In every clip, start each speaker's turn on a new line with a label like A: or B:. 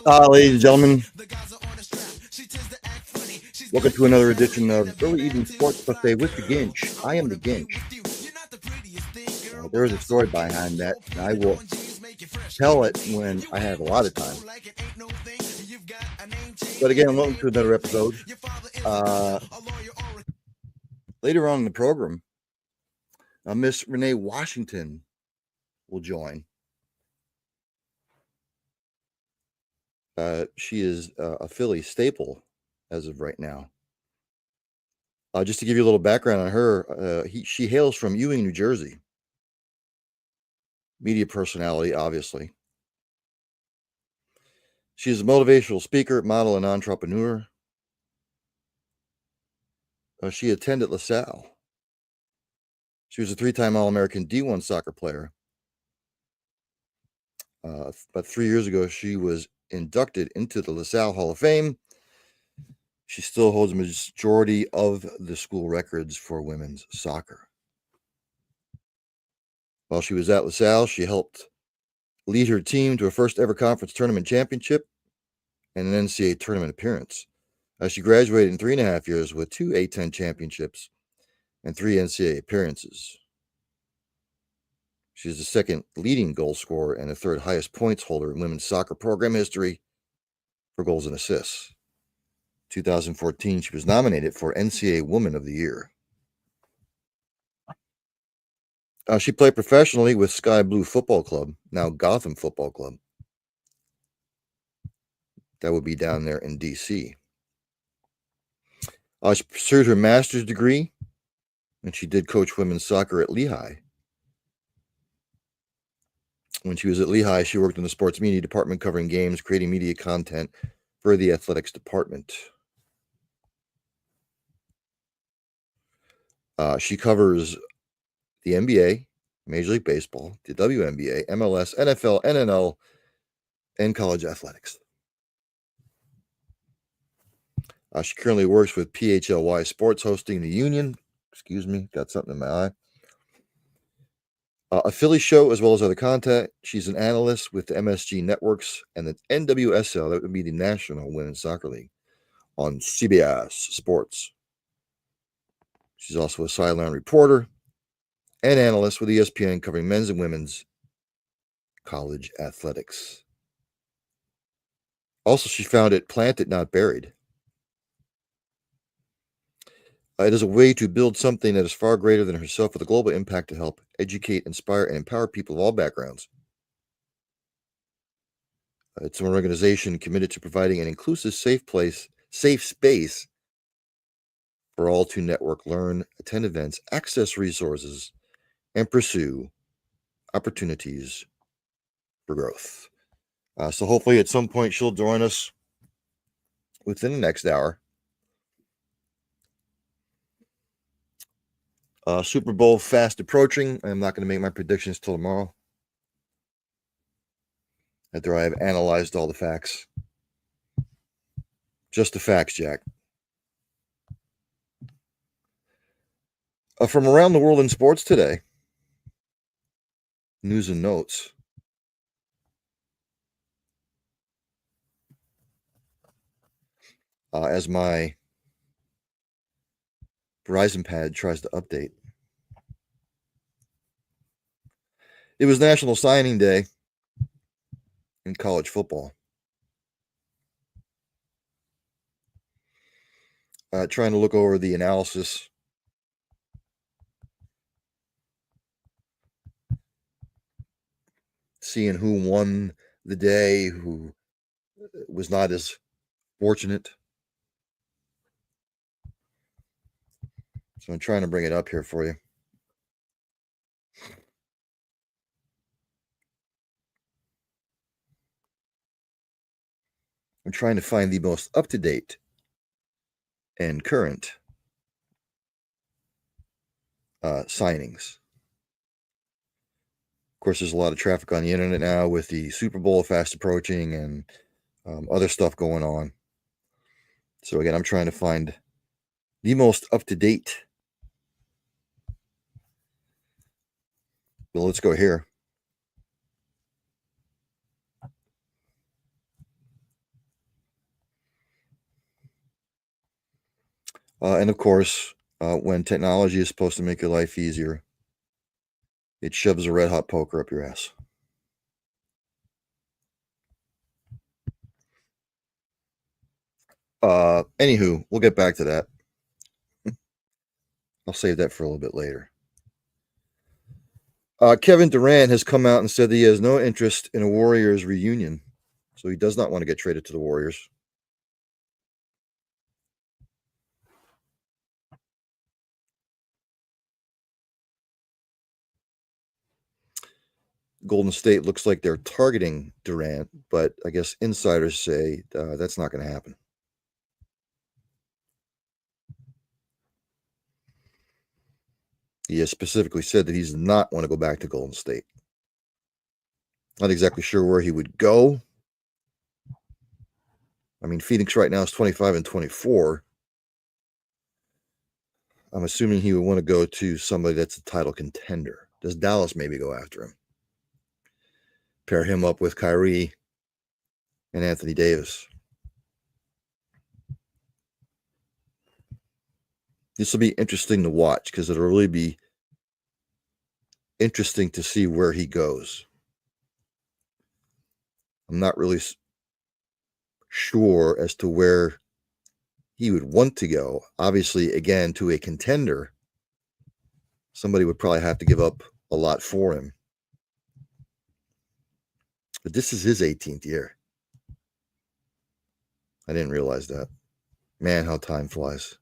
A: Ladies and gentlemen, welcome to another edition of Early Evening Sports Buffet with the Ginch. I am the Ginch. There is a story behind that, and I will tell it when I have a lot of time. But again, welcome to another episode. Later on in the program, Miss Renee Washington will join. She is a Philly staple as of right now. Just to give you a little background on her, she hails from Ewing, New Jersey. Media personality, obviously. She's a motivational speaker, model, and entrepreneur. She attended LaSalle. She was a three-time All-American D1 soccer player. About 3 years ago, she was inducted into the LaSalle Hall of Fame. She still holds a majority of the school records for women's soccer. While she was at LaSalle, she helped lead her team to a first ever conference tournament championship and an NCAA tournament appearance. She graduated in 3.5 years with 2 A-10 championships and 3 NCAA appearances. She's the second leading goal scorer and the third highest points holder in women's soccer program history for goals and assists. 2014, she was nominated for NCAA Woman of the Year. She played professionally with Sky Blue Football Club, now Gotham Football Club. That would be down there in D.C. She pursued her master's degree, and she did coach women's soccer at Lehigh. When she was at Lehigh, she worked in the sports media department covering games, creating media content for the athletics department. She covers the NBA, Major League Baseball, the WNBA, MLS, NFL, NNL, and college athletics. She currently works with PHLY Sports hosting the Union. Excuse me, got something in my eye. A Philly show as well as other content. She's an analyst with the MSG Networks and the NWSL, that would be the National Women's Soccer League, on CBS Sports. She's also a sideline reporter and analyst with ESPN covering men's and women's college athletics. Also, she founded Planted Not Buried. It is a way to build something that is far greater than herself with a global impact to help educate, inspire, and empower people of all backgrounds. It's an organization committed to providing an inclusive, safe space for all to network, learn, attend events, access resources, and pursue opportunities for growth. So hopefully at some point she'll join us within the next hour. Super Bowl fast approaching. I'm not going to make my predictions till tomorrow, after I have analyzed all the facts. Just the facts, Jack. From around the world in sports today, news and notes. As my Verizon pad tries to update. It was National Signing Day in college football. Trying to look over the analysis. Seeing who won the day, who was not as fortunate. So I'm trying to bring it up here for you. I'm trying to find the most up-to-date and current signings. Of course, there's a lot of traffic on the internet now with the Super Bowl fast approaching and other stuff going on. So again, I'm trying to find the most up-to-date. Well, let's go here. And of course, when technology is supposed to make your life easier, it shoves a red hot poker up your ass. Anywho, we'll get back to that. I'll save that for a little bit later. Kevin Durant has come out and said that he has no interest in a Warriors reunion, so he does not want to get traded to the Warriors. Golden State looks like they're targeting Durant, but I guess insiders say that's not going to happen. He has specifically said that he does not want to go back to Golden State. Not exactly sure where he would go. I mean, Phoenix right now is 25-24. I'm assuming he would want to go to somebody that's a title contender. Does Dallas maybe go after him? Pair him up with Kyrie and Anthony Davis. This will be interesting to watch because it'll really be interesting to see where he goes. I'm not really sure as to where he would want to go. Obviously, again, to a contender, somebody would probably have to give up a lot for him. But this is his 18th year. I didn't realize that. Man, how time flies.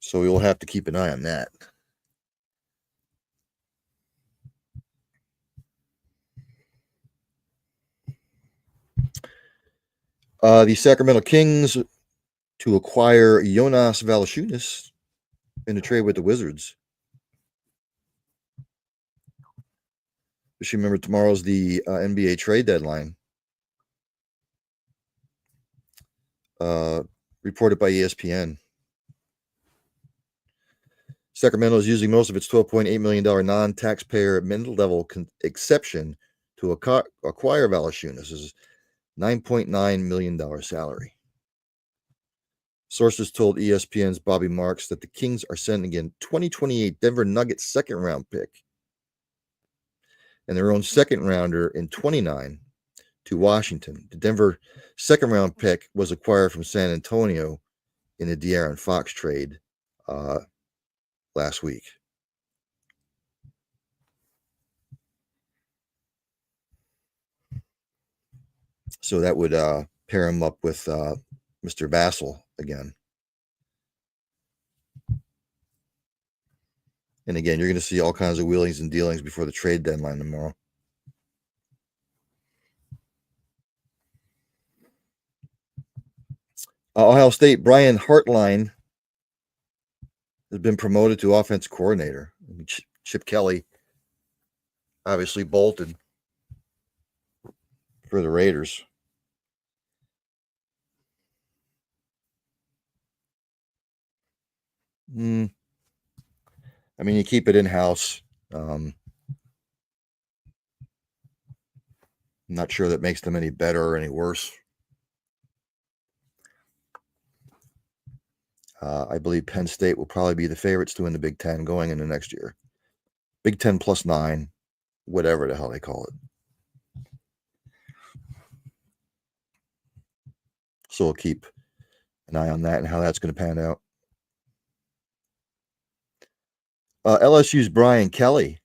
A: So we will have to keep an eye on that. The Sacramento Kings to acquire Jonas Valanciunas in a trade with the Wizards. Just remember, tomorrow's the NBA trade deadline. Reported by ESPN. Sacramento is using most of its $12.8 million non-taxpayer mid-level exception to acquire Valanciunas' $9.9 million salary. Sources told ESPN's Bobby Marks that the Kings are sending in 2028 Denver Nuggets second-round pick and their own second-rounder in 29 to Washington. The Denver second-round pick was acquired from San Antonio in the De'Aaron Fox trade last week. So that would pair him up with Mr. Vassell again. And again, you're going to see all kinds of wheelings and dealings before the trade deadline tomorrow. Ohio State, Brian Hartline has been promoted to offensive coordinator. Chip Kelly obviously bolted for the Raiders. I mean, you keep it in-house. I'm not sure that makes them any better or any worse. I believe Penn State will probably be the favorites to win the Big Ten going into next year. Big Ten +9, whatever the hell they call it. So we'll keep an eye on that and how that's going to pan out. LSU's Brian Kelly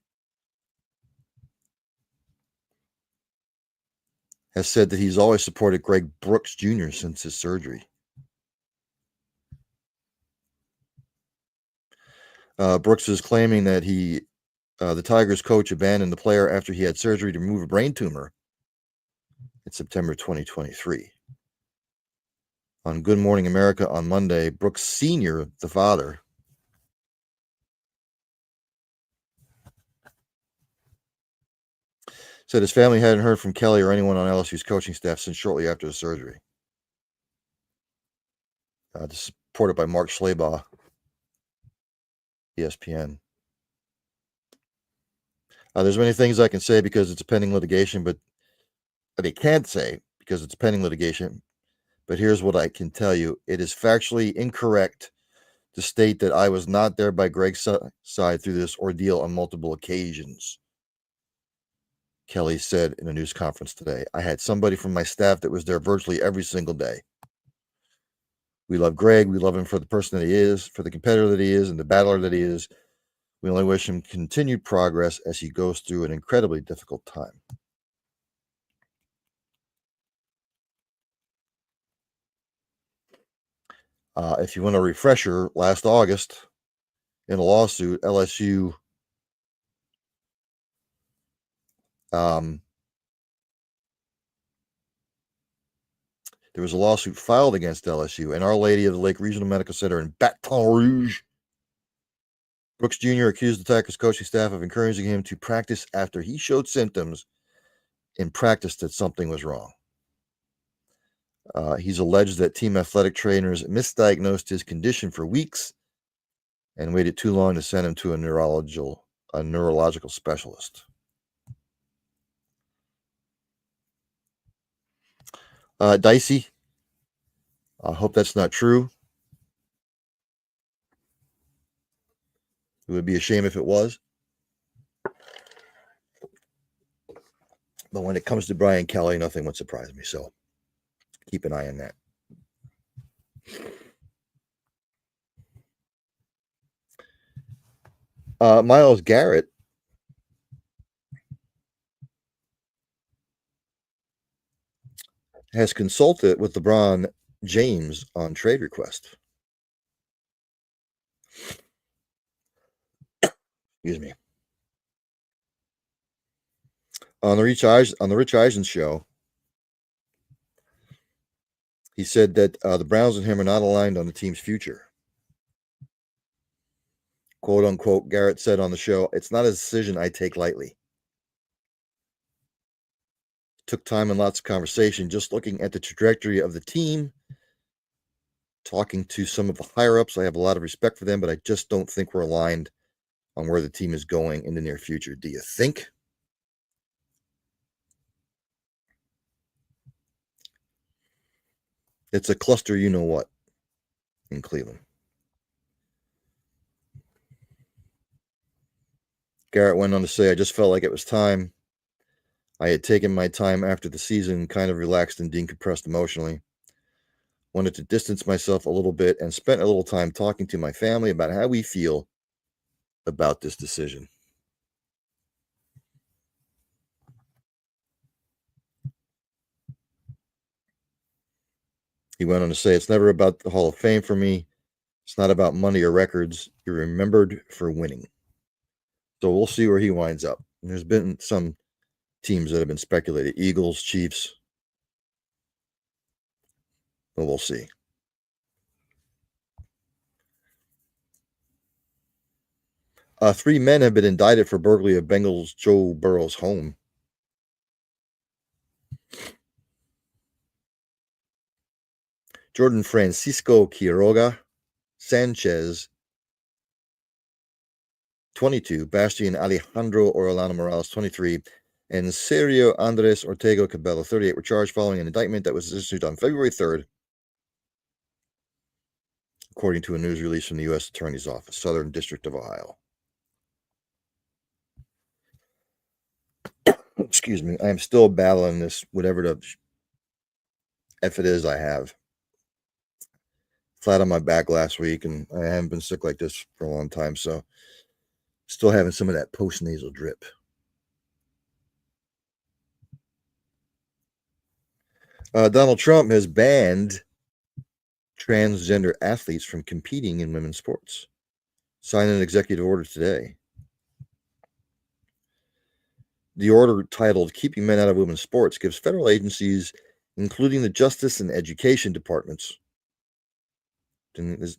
A: has said that he's always supported Greg Brooks Jr. since his surgery. Brooks is claiming that the Tigers coach abandoned the player after he had surgery to remove a brain tumor in September 2023. On Good Morning America on Monday, Brooks Sr., the father, said his family hadn't heard from Kelly or anyone on LSU's coaching staff since shortly after the surgery. This is reported by Mark Schlabach, ESPN. There's many things I can say because it's a pending litigation, but they can't say because it's pending litigation. But here's what I can tell you. It is factually incorrect to state that I was not there by Greg's side through this ordeal on multiple occasions, Kelly said in a news conference today. I had somebody from my staff that was there virtually every single day. We love Greg. We love him for the person that he is, for the competitor that he is, and the battler that he is. We only wish him continued progress as he goes through an incredibly difficult time. If you want a refresher, last August, in a lawsuit, LSU there was a lawsuit filed against LSU and Our Lady of the Lake Regional Medical Center in Baton Rouge. Brooks Jr. accused the Tigers coaching staff of encouraging him to practice after he showed symptoms in practice that something was wrong. He's alleged that team athletic trainers misdiagnosed his condition for weeks and waited too long to send him to a neurological specialist. Dicey. I hope that's not true. It would be a shame if it was. But when it comes to Brian Kelly, nothing would surprise me. So keep an eye on that. Myles Garrett has consulted with LeBron James on trade request. Excuse me. On the Rich Eisen show, he said that the Browns and him are not aligned on the team's future. Quote unquote, Garrett said on the show, it's not a decision I take lightly. Took time and lots of conversation just looking at the trajectory of the team, talking to some of the higher ups. I have a lot of respect for them, but I just don't think we're aligned on where the team is going in the near future. Do you think? It's a cluster, you know what, in Cleveland. Garrett went on to say, I just felt like it was time. I had taken my time after the season, kind of relaxed and decompressed emotionally. Wanted to distance myself a little bit and spent a little time talking to my family about how we feel about this decision. He went on to say, it's never about the Hall of Fame for me. It's not about money or records. You're remembered for winning. So we'll see where he winds up. And there's been some teams that have been speculated, Eagles, Chiefs. But we'll see. Three men have been indicted for burglary of Bengals Joe Burrow's home. Jordan Francisco Quiroga Sanchez, 22, Bastian Alejandro Orlando Morales, 23, and Sergio Andres Ortega Cabello, 38, were charged following an indictment that was issued on February 3rd, according to a news release from the U.S. Attorney's Office, Southern District of Ohio. Excuse me. I am still battling this, whatever the F it is I have. Flat on my back last week, and I haven't been sick like this for a long time, so still having some of that post-nasal drip. Donald Trump has banned transgender athletes from competing in women's sports. Signed an executive order today. The order, titled Keeping Men Out of Women's Sports, gives federal agencies, including the Justice and Education departments. Doesn't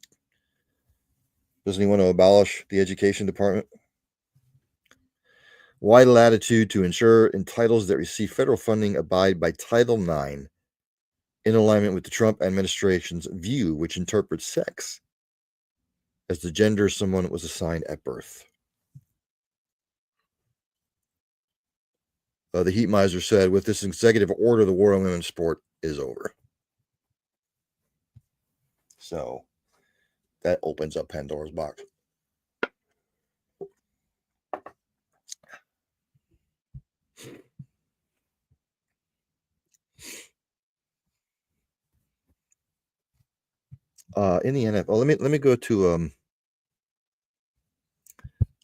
A: he want to abolish the education department? Wide latitude to ensure entitles that receive federal funding abide by Title IX in alignment with the Trump administration's view, which interprets sex as the gender someone was assigned at birth. The Heat Miser said, with this executive order, the war on women's sport is over. So that opens up Pandora's box. In the NFL, let me go to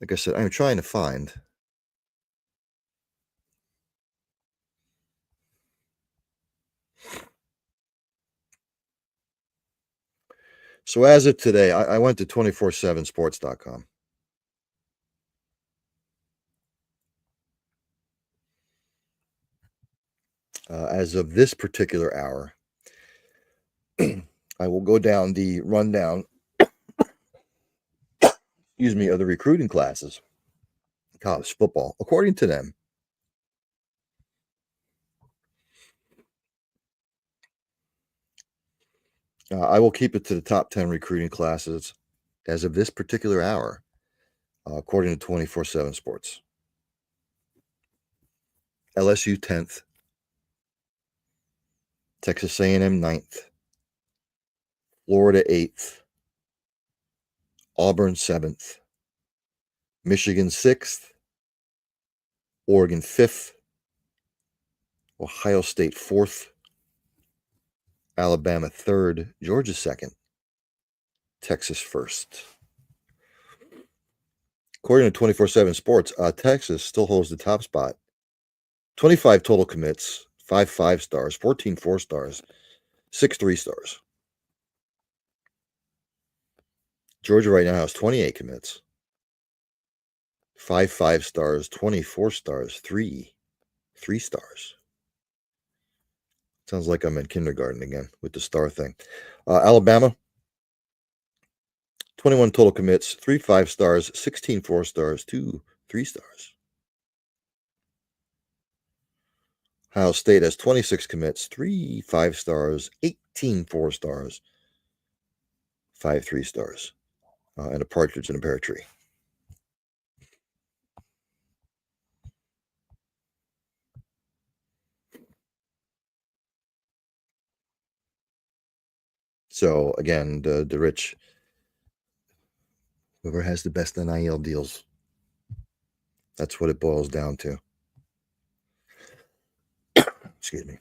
A: like I said, I'm trying to find. So as of today, I went to 247sports.com. As of this particular hour, I will go down the rundown, excuse me, of the recruiting classes, college football, according to them. I will keep it to the top 10 recruiting classes as of this particular hour, according to 24/7 Sports. LSU 10th, Texas A&M 9th, Florida 8th, Auburn 7th, Michigan 6th, Oregon 5th, Ohio State 4th, Alabama 3rd, Georgia 2nd, Texas 1st. According to 24/7 Sports, Texas still holds the top spot. 25 total commits, 5 5-stars, 14 4-stars, 6 3-stars. Georgia right now has 28 commits, 5 5-stars, 24 stars, 3 3-stars. Sounds like I'm in kindergarten again with the star thing. Alabama, 21 total commits, 3 5-stars, 16 4-stars, 2 3-stars. Ohio State has 26 commits, 3 5-stars, 18 4-stars, 5 3-stars, and a partridge in a pear tree. So again, the rich, whoever has the best NIL deals, that's what it boils down to. Excuse me.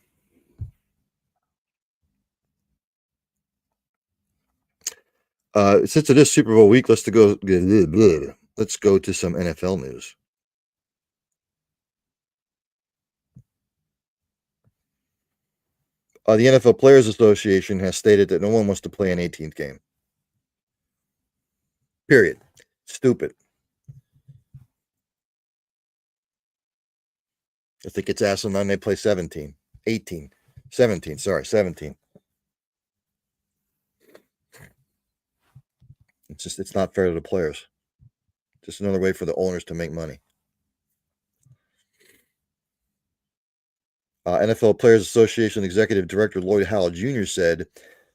A: Since it is Super Bowl week, let's go to some NFL news. The NFL Players Association has stated that no one wants to play an 18th game. Period. Stupid. I think it's asinine they play 17, 18, 17. Sorry, 17. It's not fair to the players. Just another way for the owners to make money. NFL Players Association Executive Director Lloyd Howell Jr. said,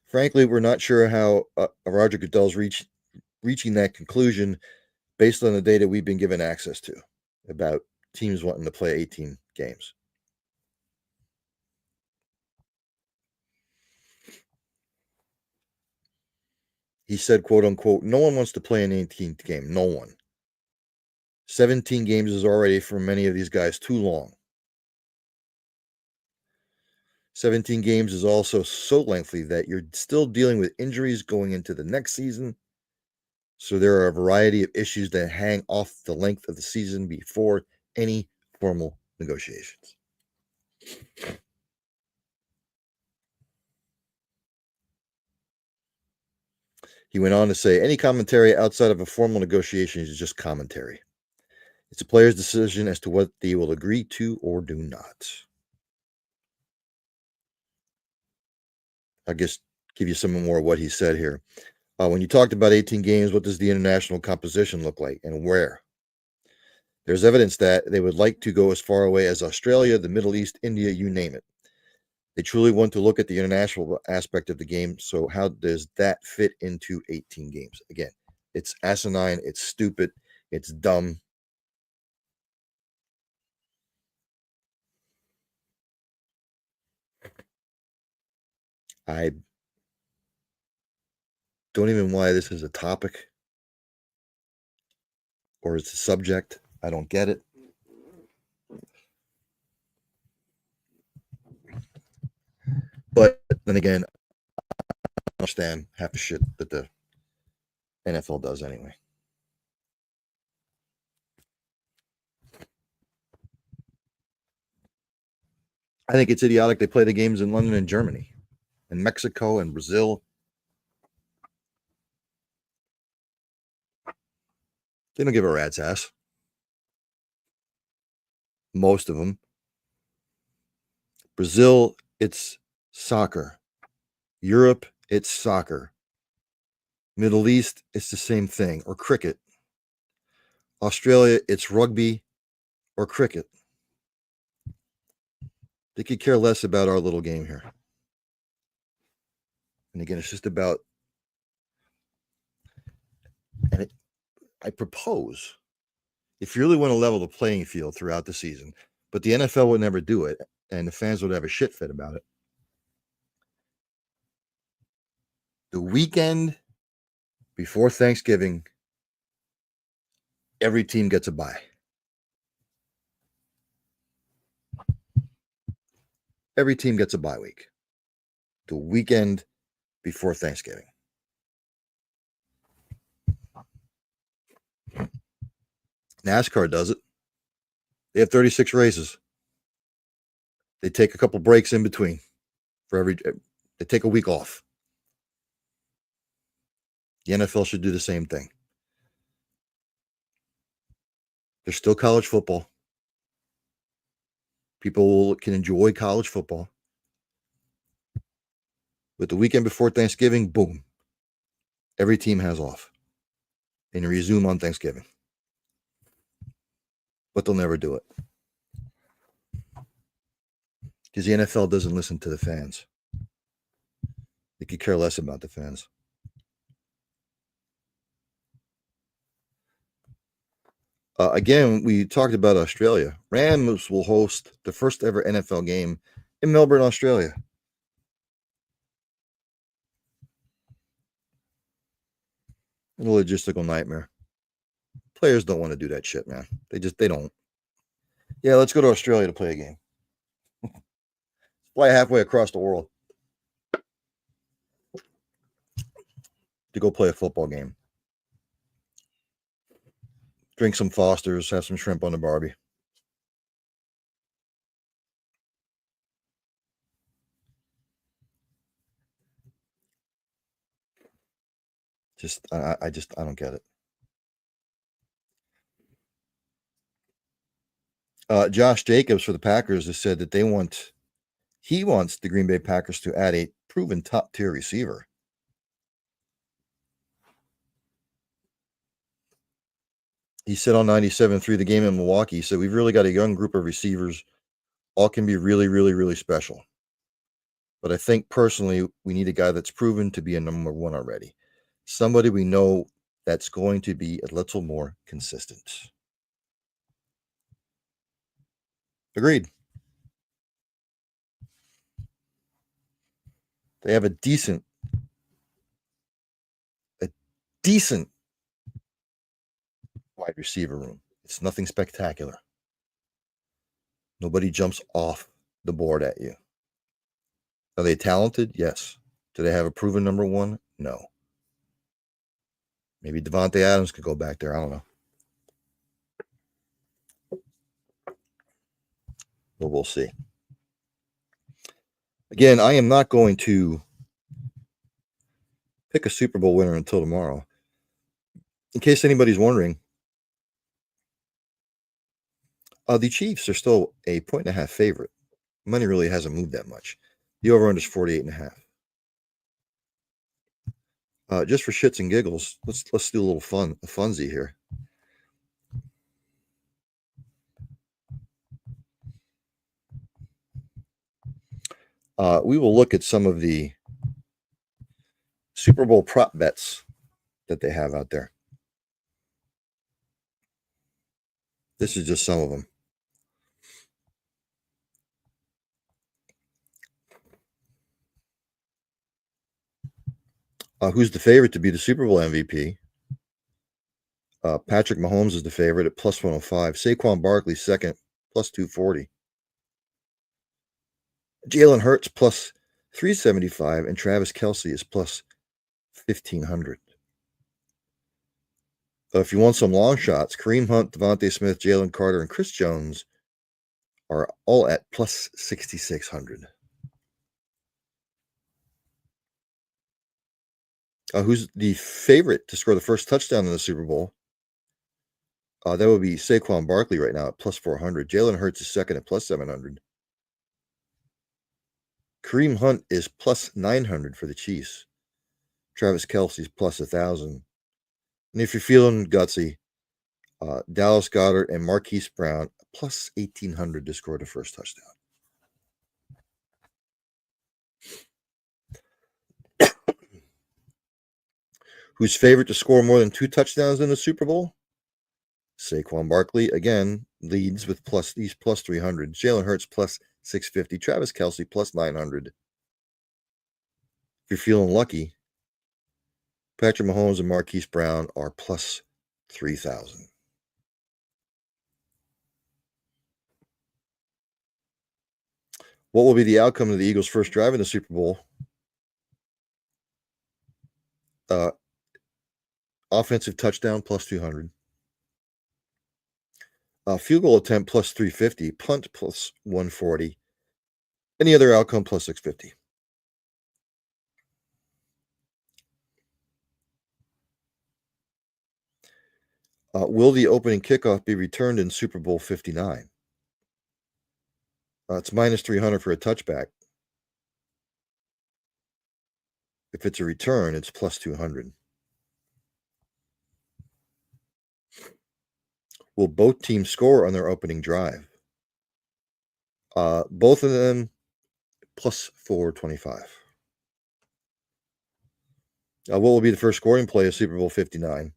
A: "Frankly, we're not sure how Roger Goodell's reaching that conclusion based on the data we've been given access to about teams wanting to play 18 games." He said, quote unquote, "No one wants to play an 18th game. No one. 17 games is already, for many of these guys, too long. 17 games is also so lengthy that you're still dealing with injuries going into the next season. So there are a variety of issues that hang off the length of the season before any formal negotiations." He went on to say, "Any commentary outside of a formal negotiation is just commentary. It's a player's decision as to what they will agree to or do not." I guess give you some more of what he said here. When you talked about 18 games, what does the international composition look like and where? There's evidence that they would like to go as far away as Australia, the Middle East, India, you name it. They truly want to look at the international aspect of the game. So how does that fit into 18 games? Again, it's asinine, it's stupid, it's dumb. I don't even why this is a topic or it's a subject. I don't get it. But then again, I understand half the shit that the NFL does anyway. I think it's idiotic they play the games in London and Germany and Mexico and Brazil. They don't give a rat's ass. Most of them. Brazil, it's soccer. Europe, it's soccer. Middle East, it's the same thing, or cricket. Australia, it's rugby or cricket. They could care less about our little game here. And again, it's just about, and I propose, if you really want to level the playing field throughout the season, but the NFL would never do it, and the fans would have a shit fit about it. The weekend before Thanksgiving, every team gets a bye. Every team gets a bye week. The weekend before Thanksgiving. NASCAR does it. They have 36 races. They take a couple breaks in between they take a week off. The NFL should do the same thing. There's still college football. People can enjoy college football. But the weekend before Thanksgiving, boom, every team has off. And you resume on Thanksgiving. But they'll never do it. Because the NFL doesn't listen to the fans. They could care less about the fans. Again, we talked about Australia. Rams will host the first ever NFL game in Melbourne, Australia. A logistical nightmare. Players don't want to do that shit, man. They don't. Yeah, let's go to Australia to play a game. Fly halfway across the world to go play a football game. Drink some Fosters, have some shrimp on the barbie. I don't get it. Josh Jacobs for the Packers has said that he wants the Green Bay Packers to add a proven top tier receiver. He said on 97.3 the game in Milwaukee, he said, we've really got a young group of receivers. All can be really, really, really special. But I think personally, we need a guy that's proven to be a number one already. Somebody we know that's going to be a little more consistent. Agreed. They have a decent wide receiver room. It's nothing spectacular. Nobody jumps off the board at you. Are they talented? Yes. Do they have a proven number one? No. Maybe Devontae Adams could go back there. I don't know. But we'll see. Again, I am not going to pick a Super Bowl winner until tomorrow. In case anybody's wondering, the Chiefs are still a 1.5 favorite. Money really hasn't moved that much. The over-under is 48.5. Just for shits and giggles, let's do a little funsy here. We will look at some of the Super Bowl prop bets that they have out there. This is just some of them. Who's the favorite to be the Super Bowl MVP? Patrick Mahomes is the favorite at plus 105. Saquon Barkley second, plus 240. Jalen Hurts plus 375, and Travis Kelce is plus 1,500. If you want some long shots, Kareem Hunt, Devontae Smith, Jalen Carter, and Chris Jones are all at plus 6,600. Who's the favorite to score the first touchdown in the Super Bowl? That would be Saquon Barkley right now at plus 400. Jalen Hurts is second at plus 700. Kareem Hunt is plus 900 for the Chiefs. Travis Kelce's plus 1,000. And if you're feeling gutsy, Dallas Goedert and Marquise Brown plus 1,800 to score the first touchdown. Who's favorite to score more than 2 touchdowns in the Super Bowl? Saquon Barkley, again, leads with he's plus 300. Jalen Hurts plus 650. Travis Kelce plus 900. If you're feeling lucky, Patrick Mahomes and Marquise Brown are plus 3,000. What will be the outcome of the Eagles' first drive in the Super Bowl? Offensive touchdown plus 200. Field goal attempt plus 350. Punt plus 140. Any other outcome plus 650. Will the opening kickoff be returned in Super Bowl 59? It's minus 300 for a touchback. If it's a return, it's plus 200. Will both teams score on their opening drive? Both of them plus 425. What will be the first scoring play of Super Bowl 59?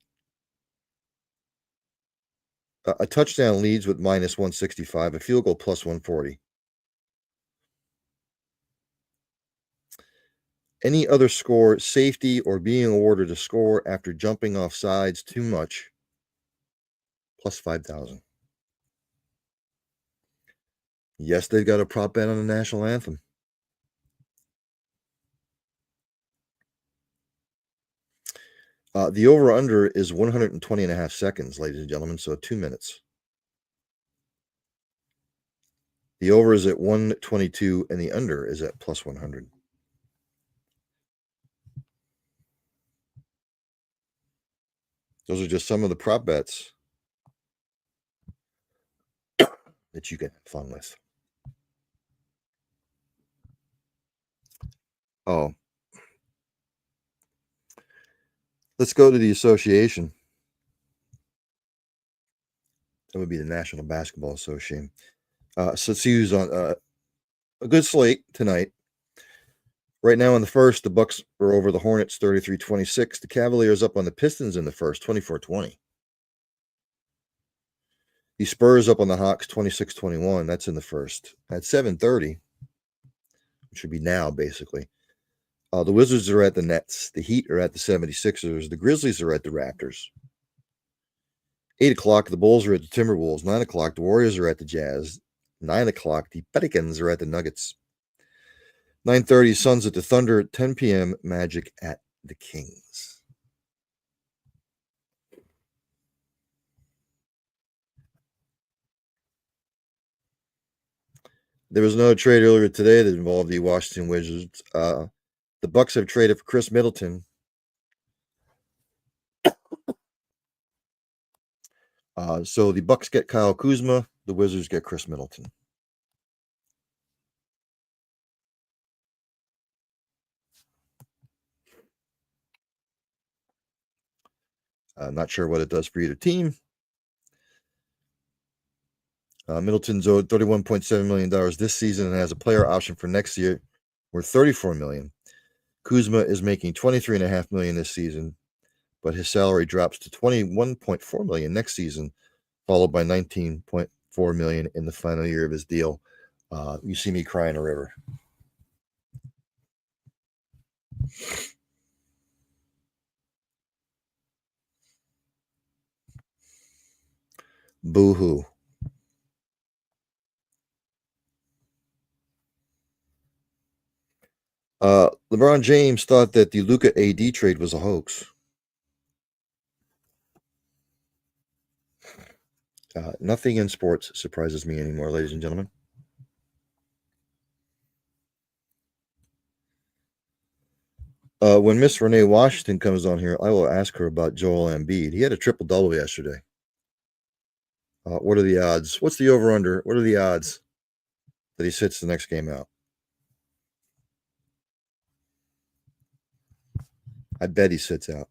A: A touchdown leads with minus 165, a field goal plus 140. Any other score, safety, or being awarded a score after jumping off sides too much, plus 5,000. Yes, they've got a prop bet on the national anthem. The over-under is 120.5 seconds, ladies and gentlemen, so 2 minutes. The over is at 122, and the under is at plus 100. Those are just some of the prop bets that you can have fun with. Oh. Let's go to the association. That would be the National Basketball Association. So let's use on a good slate tonight. Right now in the first, the Bucks are over the Hornets 33-26. The Cavaliers up on the Pistons in the first 24-20. The Spurs up on the Hawks 26-21. That's in the first. At 7:30, which should be now basically, the Wizards are at the Nets. The Heat are at the 76ers. The Grizzlies are at the Raptors. 8 o'clock, the Bulls are at the Timberwolves. 9 o'clock, the Warriors are at the Jazz. 9 o'clock, the Pelicans are at the Nuggets. 9:30, Suns at the Thunder. 10 p.m., Magic at the Kings. There was another trade earlier today that involved the Washington Wizards. The Bucks have traded for Chris Middleton. So the Bucks get Kyle Kuzma. The Wizards get Chris Middleton. Not sure what it does for either team. Middleton's owed $31.7 million this season and has a player option for next year worth $34 million. Kuzma is making $23.5 million this season, but his salary drops to $21.4 million next season, followed by $19.4 million in the final year of his deal. You see me crying a river. Boo-hoo. LeBron James thought that the Luka AD trade was a hoax. Nothing in sports surprises me anymore, ladies and gentlemen. When Miss Renee Washington comes on here, I will ask her about Joel Embiid. He had a triple-double yesterday. What are the odds? What's the over-under? What are the odds that he sits the next game out? I bet he sits out.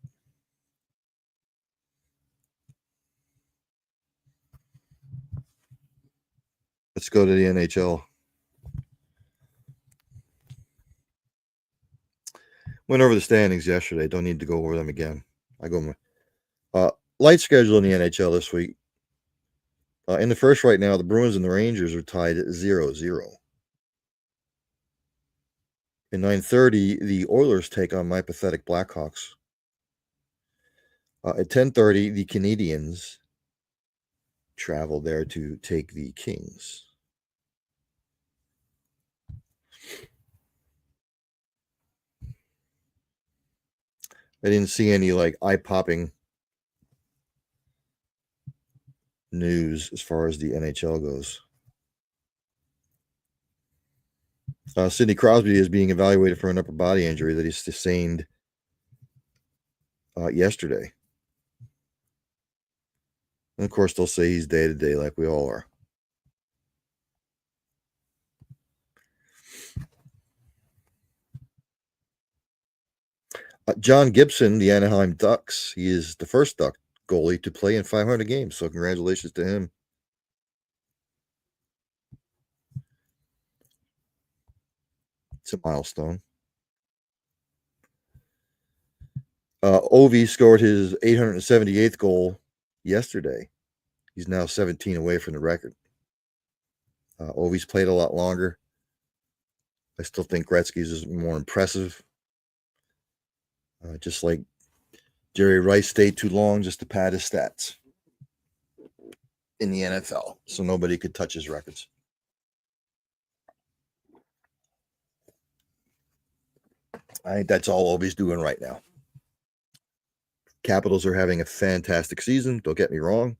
A: Let's go to the NHL. Went over the standings yesterday. Don't need to go over them again. Light schedule in the NHL this week. In the first right now, the Bruins and the Rangers are tied at 0-0. In 9:30, the Oilers take on my pathetic Blackhawks. At 10:30, the Canadiens travel there to take the Kings. I didn't see any eye-popping news as far as the NHL goes. Sidney Crosby is being evaluated for an upper body injury that he sustained yesterday. And of course, they'll say he's day-to-day like we all are. John Gibson, the Anaheim Ducks, he is the first Duck goalie to play in 500 games, so congratulations to him. It's a milestone. Ovi scored his 878th goal yesterday. He's now 17 away from the record. Ovi's played a lot longer. I still think Gretzky's is more impressive. Just like Jerry Rice stayed too long just to pad his stats in the NFL, so nobody could touch his records. I think that's all Ovi's doing right now. Capitals are having a fantastic season. Don't get me wrong.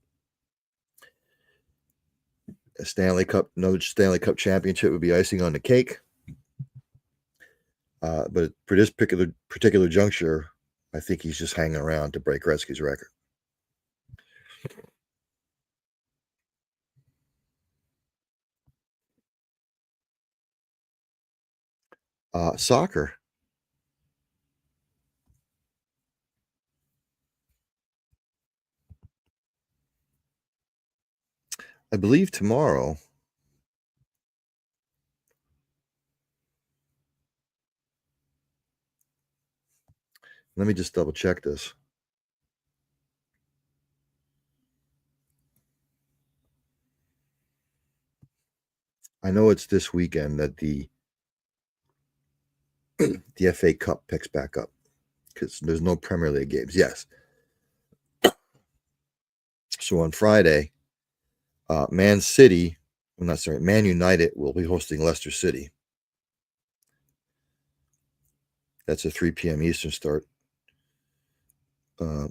A: Another Stanley Cup championship would be icing on the cake. But for this particular juncture, I think he's just hanging around to break Gretzky's record. Soccer. I believe tomorrow. Let me just double check this. I know it's this weekend that the FA Cup picks back up because there's no Premier League games. Yes. So on Friday, Man United will be hosting Leicester City. That's a 3 p.m. Eastern start.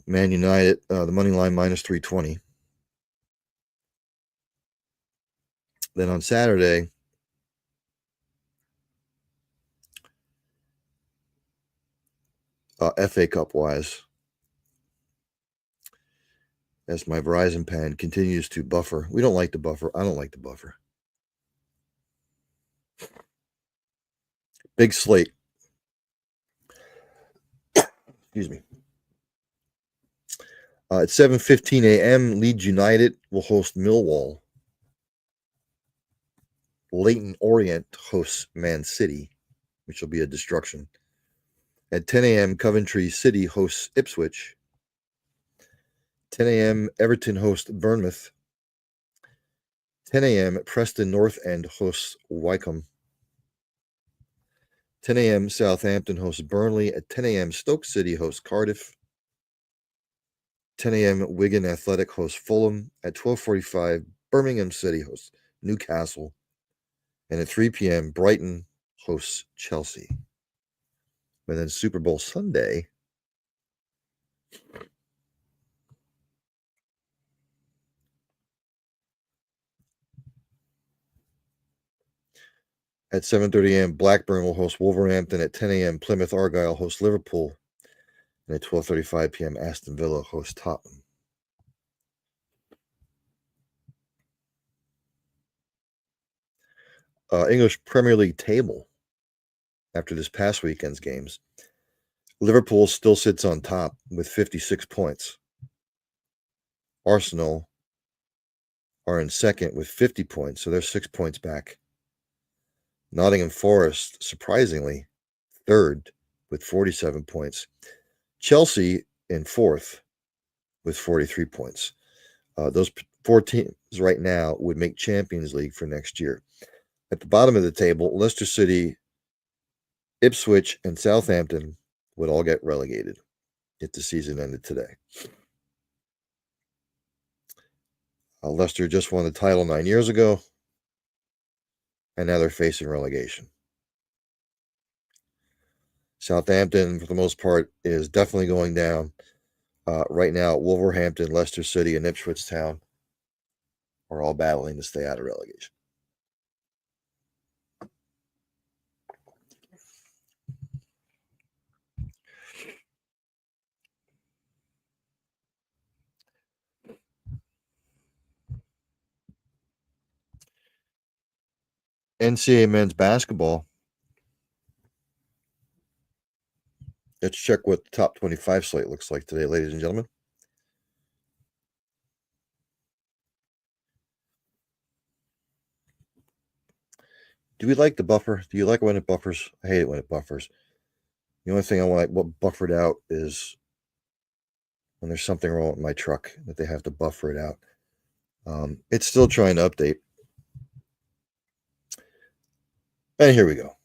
A: Man United, the money line minus 320. Then on Saturday, FA Cup wise, as my Verizon pen continues to buffer. We don't like the buffer. I don't like the buffer. Big slate. Excuse me. At 7:15 a.m., Leeds United will host Millwall. Leyton Orient hosts Man City, which will be a destruction. At 10 a.m., Coventry City hosts Ipswich. 10 a.m., Everton hosts Bournemouth. 10 a.m., Preston North End hosts Wycombe. 10 a.m., Southampton hosts Burnley. At 10 a.m., Stoke City hosts Cardiff. 10 a.m., Wigan Athletic hosts Fulham. At 12:45, Birmingham City hosts Newcastle. And at 3 p.m., Brighton hosts Chelsea. And then Super Bowl Sunday, at 7:30 a.m., Blackburn will host Wolverhampton. At 10 a.m., Plymouth Argyle hosts Liverpool. And at 12:35 p.m., Aston Villa hosts Tottenham. English Premier League table after this past weekend's games. Liverpool still sits on top with 56 points. Arsenal are in second with 50 points, so they're 6 points back. Nottingham Forest, surprisingly, third with 47 points. Chelsea in fourth with 43 points. Those 4 teams right now would make Champions League for next year. At the bottom of the table, Leicester City, Ipswich, and Southampton would all get relegated if the season ended today. Leicester just won the title 9 years ago, and now they're facing relegation. Southampton, for the most part, is definitely going down. Right now, Wolverhampton, Leicester City, and Ipswich Town are all battling to stay out of relegation. NCAA men's basketball. Let's check what the top 25 slate looks like today, ladies and gentlemen. Do we like the buffer? Do you like when it buffers? I hate it when it buffers. The only thing I like what buffered out is when there's something wrong with my truck that they have to buffer it out. It's still trying to update. And here we go.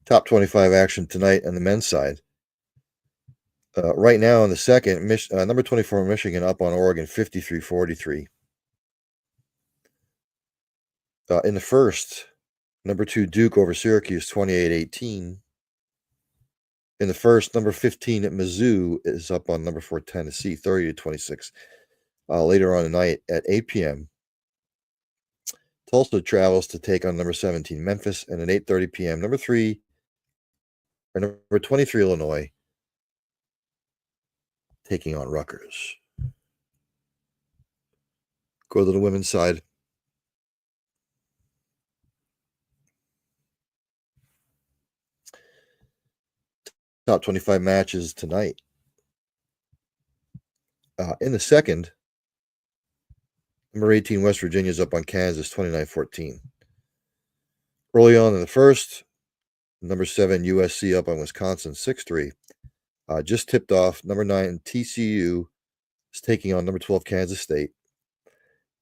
A: Top 25 action tonight on the men's side. Right now in the second, number 24 Michigan up on Oregon 53-43. In the first, number 2 Duke over Syracuse 28-18. In the first, number 15 at Mizzou is up on number 4 Tennessee 30-26. Later on tonight at 8 p.m., Tulsa travels to take on number 17 Memphis, and at 8:30 p.m., number 23 Illinois taking on Rutgers. Go to the women's side. Top 25 matches tonight. In the second, number 18 West Virginia is up on Kansas 29-14. Early on in the first, number 7 USC up on Wisconsin 6-3. Just tipped off, number 9 TCU is taking on number 12 Kansas State.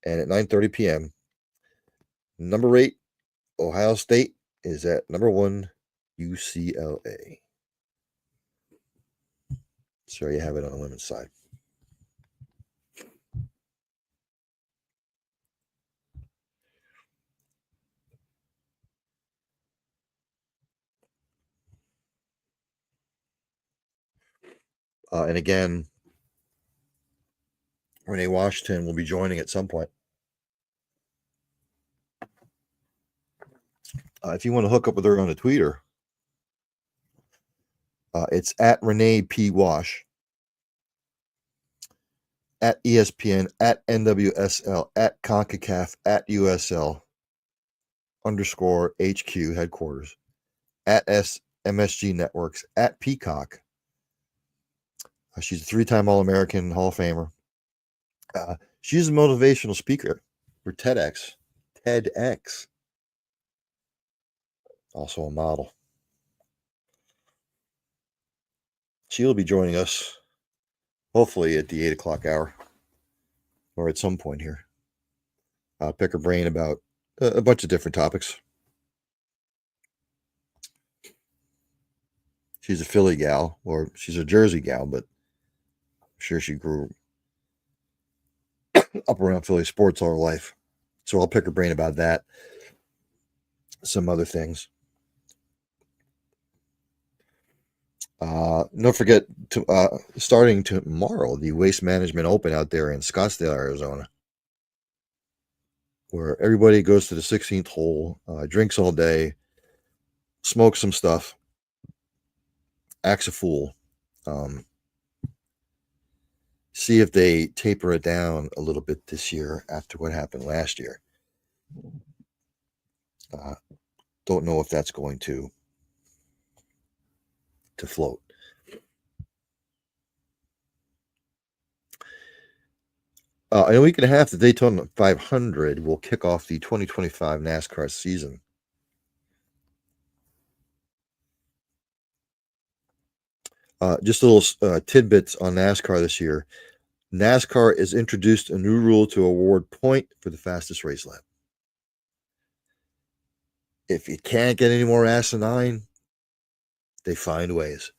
A: And at 9:30 p.m., number 8 Ohio State is at number 1 UCLA. So you have it on the women's side. And again, Renee Washington will be joining at some point. If you want to hook up with her on a Twitter, it's at Renee P. Wash, at ESPN, at NWSL, at CONCACAF, at USL, _HQ headquarters, at MSG Networks, at Peacock. She's a 3-time All-American Hall of Famer. She's a motivational speaker for TEDx. Also a model. She'll be joining us, hopefully at the 8 o'clock hour, or at some point here. Pick her brain about a bunch of different topics. She's a Philly gal, or she's a Jersey gal, but I'm sure she grew up around Philly sports all her life. So I'll pick her brain about that. Some other things. Don't forget to starting tomorrow, the Waste Management Open out there in Scottsdale, Arizona, where everybody goes to the 16th hole, drinks all day, smokes some stuff, acts a fool. See if they taper it down a little bit this year after what happened last year. Don't know if that's going to float. In a week and a half, the Daytona 500 will kick off the 2025 NASCAR season. Just a little tidbits on NASCAR this year. NASCAR has introduced a new rule to award point for the fastest race lap. If you can't get any more asinine, they find ways.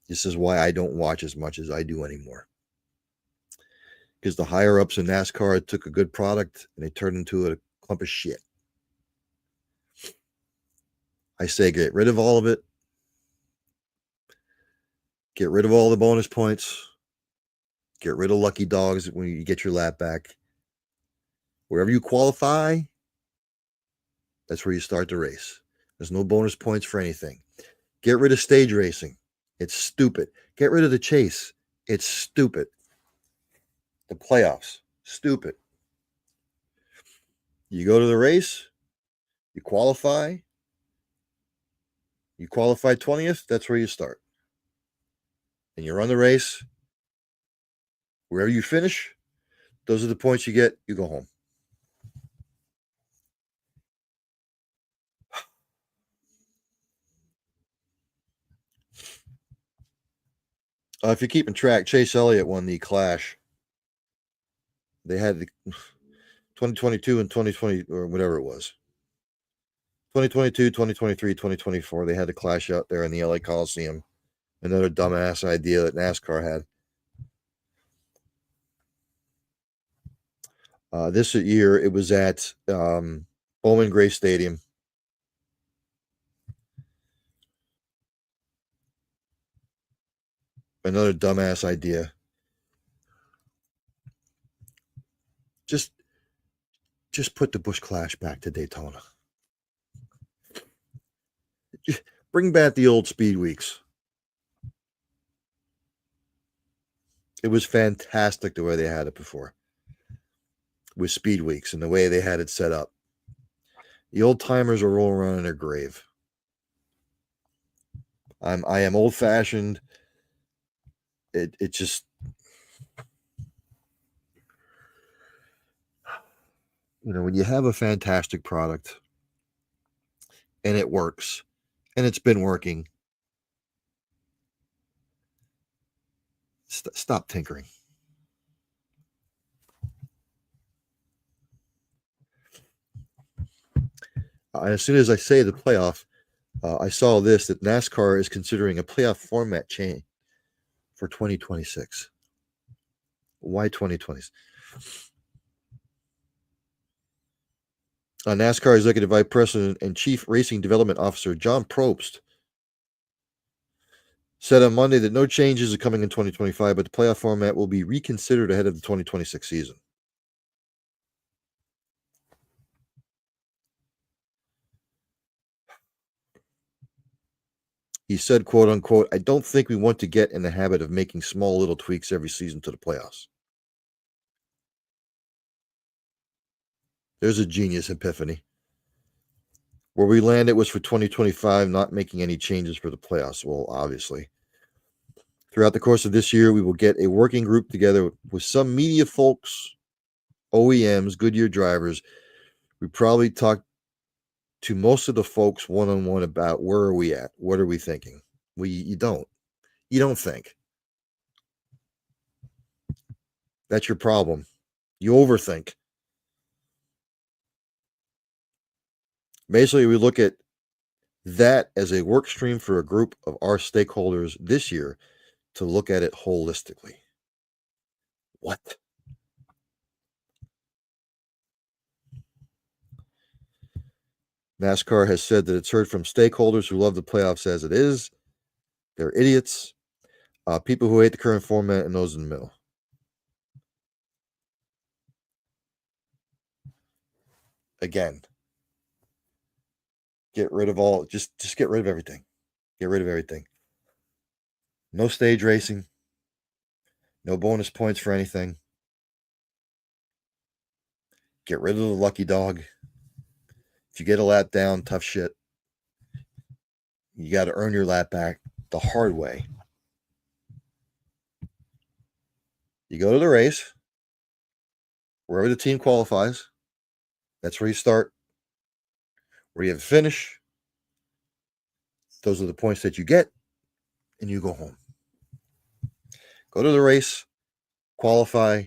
A: This is why I don't watch as much as I do anymore. Because the higher ups in NASCAR took a good product and they turned into a clump of shit. I say get rid of all of it. Get rid of all the bonus points. Get rid of lucky dogs when you get your lap back. Wherever you qualify, that's where you start the race. There's no bonus points for anything. Get rid of stage racing. It's stupid. Get rid of the chase. It's stupid. The playoffs. Stupid. You go to the race. You qualify. You qualify 20th. That's where you start. And you run the race. Wherever you finish, those are the points you get. You go home. If you're keeping track, Chase Elliott won the Clash. They had the 2022 and 2020, or whatever it was. 2022, 2023, 2024. They had the Clash out there in the LA Coliseum. Another dumbass idea that NASCAR had. This year, it was at Bowman Gray Stadium. Another dumbass idea. Just put the Busch Clash back to Daytona. Just bring back the old speed weeks. It was fantastic the way they had it before with speed weeks and the way they had it set up. The old timers are rolling around in their grave. I am old fashioned. It just, when you have a fantastic product and it works and it's been working, stop tinkering. As soon as I say the playoff, I saw this that NASCAR is considering a playoff format change for 2026. Why 2020s? NASCAR Executive Vice President and Chief Racing Development Officer John Probst said on Monday that no changes are coming in 2025, but the playoff format will be reconsidered ahead of the 2026 season. He said, quote unquote, "I don't think we want to get in the habit of making small little tweaks every season to the playoffs." There's a genius epiphany. Where we landed was for 2025, not making any changes for the playoffs. Well, obviously. Throughout the course of this year, we will get a working group together with some media folks, OEMs, Goodyear drivers. We probably talk to most of the folks one-on-one about where are we at? What are we thinking? You don't think. That's your problem. You overthink. Basically, we look at that as a work stream for a group of our stakeholders this year to look at it holistically. What? NASCAR has said that it's heard from stakeholders who love the playoffs as it is. They're idiots. People who hate the current format and those in the middle. Again, get rid of all. Just get rid of everything. Get rid of everything. No stage racing. No bonus points for anything. Get rid of the lucky dog. If you get a lap down, tough shit. You got to earn your lap back the hard way. You go to the race, wherever the team qualifies. That's where you start. Where you have a finish. Those are the points that you get, and you go home. Go to the race, qualify.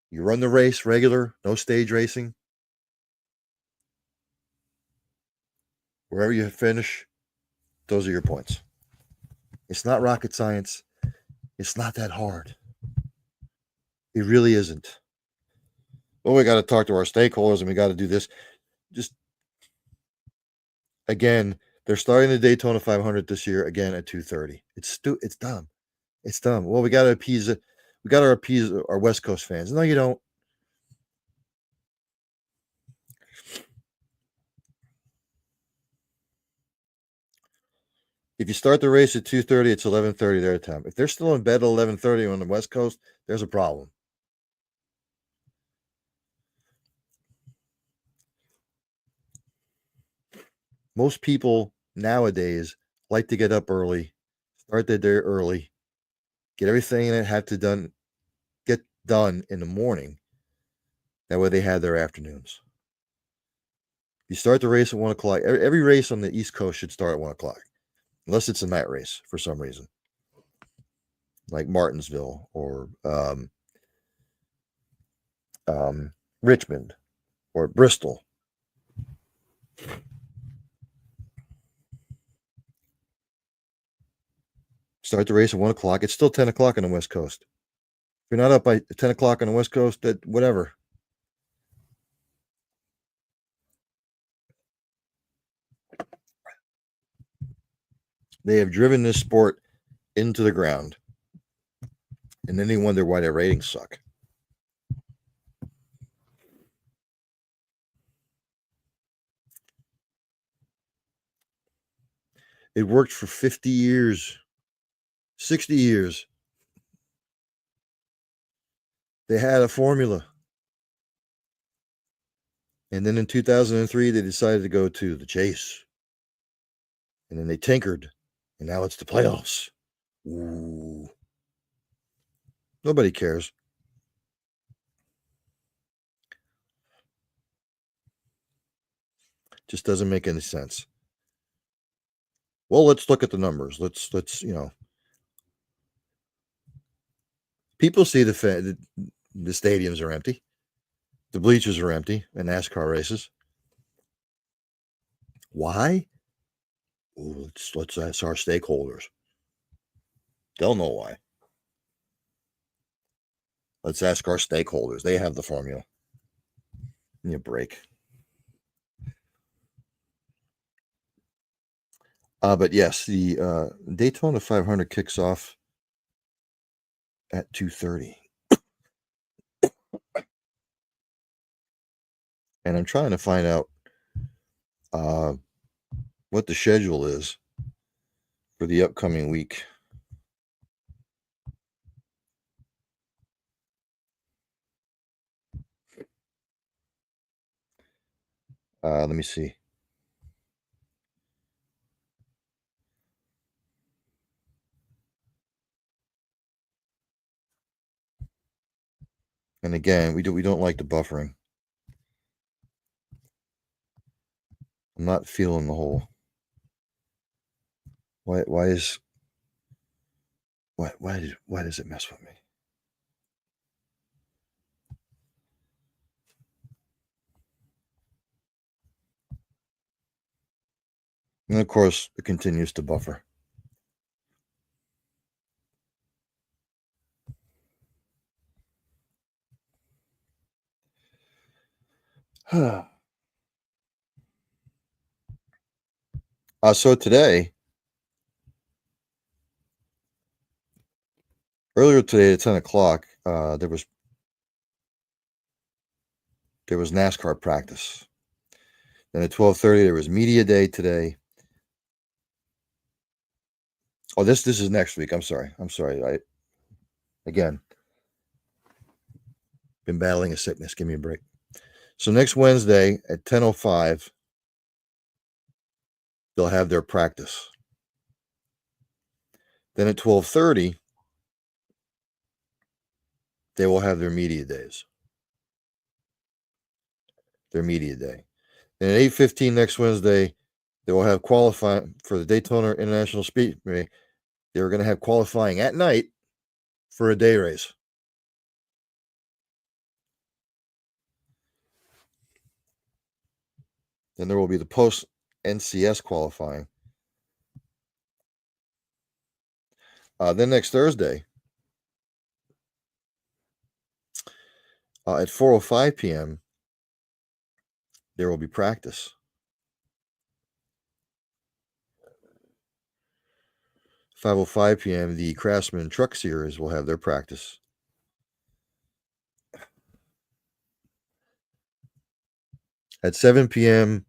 A: You run the race regular, no stage racing. Wherever you finish, those are your points. It's not rocket science. It's not that hard. It really isn't. Well, we got to talk to our stakeholders and we got to do this. Just again, they're starting the Daytona 500 this year again at 2:30. It's dumb. It's dumb. Well, we got to appease it. We got to appease our West Coast fans. No, you don't. If you start the race at 2:30, it's 11:30 their time. If they're still in bed at 11:30 on the West Coast, there's a problem. Most people nowadays like to get up early, start their day early, get everything that had to get done in the morning. That way they have their afternoons. You start the race at 1 o'clock. Every race on the East Coast should start at 1 o'clock, unless it's a night race for some reason, like Martinsville or Richmond or Bristol. Start the race at 1 o'clock. It's still 10 o'clock on the West Coast. If you're not up by 10 o'clock on the West Coast, that whatever. They have driven this sport into the ground. And then they wonder why their ratings suck. It worked for 50 years, 60 years. They had a formula. And then in 2003, they decided to go to the chase. And then they tinkered. And now it's the playoffs. Ooh. Nobody cares. Just doesn't make any sense. Well, let's look at the numbers. Let's people see the stadiums are empty. The bleachers are empty in NASCAR races. Why? Ooh, let's ask our stakeholders. They'll know why. Let's ask our stakeholders. They have the formula. Give me a break. But yes, the Daytona 500 kicks off at 2:30. And I'm trying to find out what the schedule is for the upcoming week. Let me see. And again, we don't like the buffering. I'm not feeling the whole. Why does it mess with me? And of course, it continues to buffer. So today, earlier today at 10 o'clock, there was NASCAR practice. Then at 12:30, there was media day today. Oh, this is next week. I'm sorry. Again, been battling a sickness. Give me a break. So next Wednesday at 10:05, they'll have their practice. Then at 12:30, they will have their media days. Their media day. And at 8:15 next Wednesday, they will have qualifying for the Daytona International Speedway. They're going to have qualifying at night for a day race. Then there will be the post NCS qualifying. Then next Thursday, at 4:05 p.m., there will be practice. 5:05 p.m., the Craftsman Truck Series will have their practice. At 7 p.m.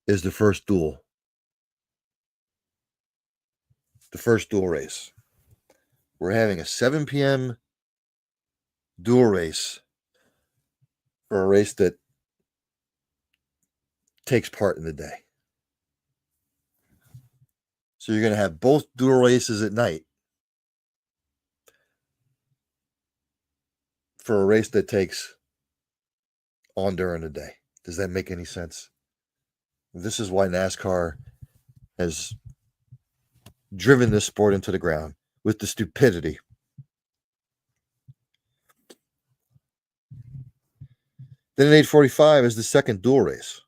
A: is the first duel. The first dual race. We're having a 7 p.m. dual race for a race that takes part in the day. So you're going to have both dual races at night for a race that takes on during the day. Does that make any sense? This is why NASCAR has driven this sport into the ground with the stupidity. Then at 8:45 is the second dual race.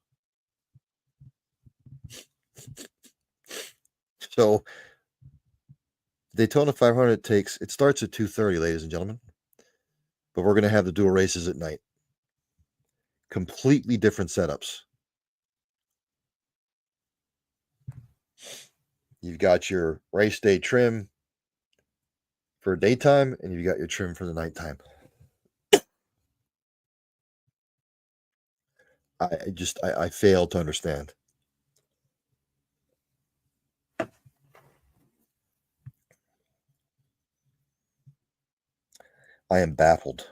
A: So Daytona 500 starts at 2:30, ladies and gentlemen. But we're going to have the dual races at night. Completely different setups. You've got your race day trim for daytime, and you've got your trim for the nighttime. I fail to understand. I am baffled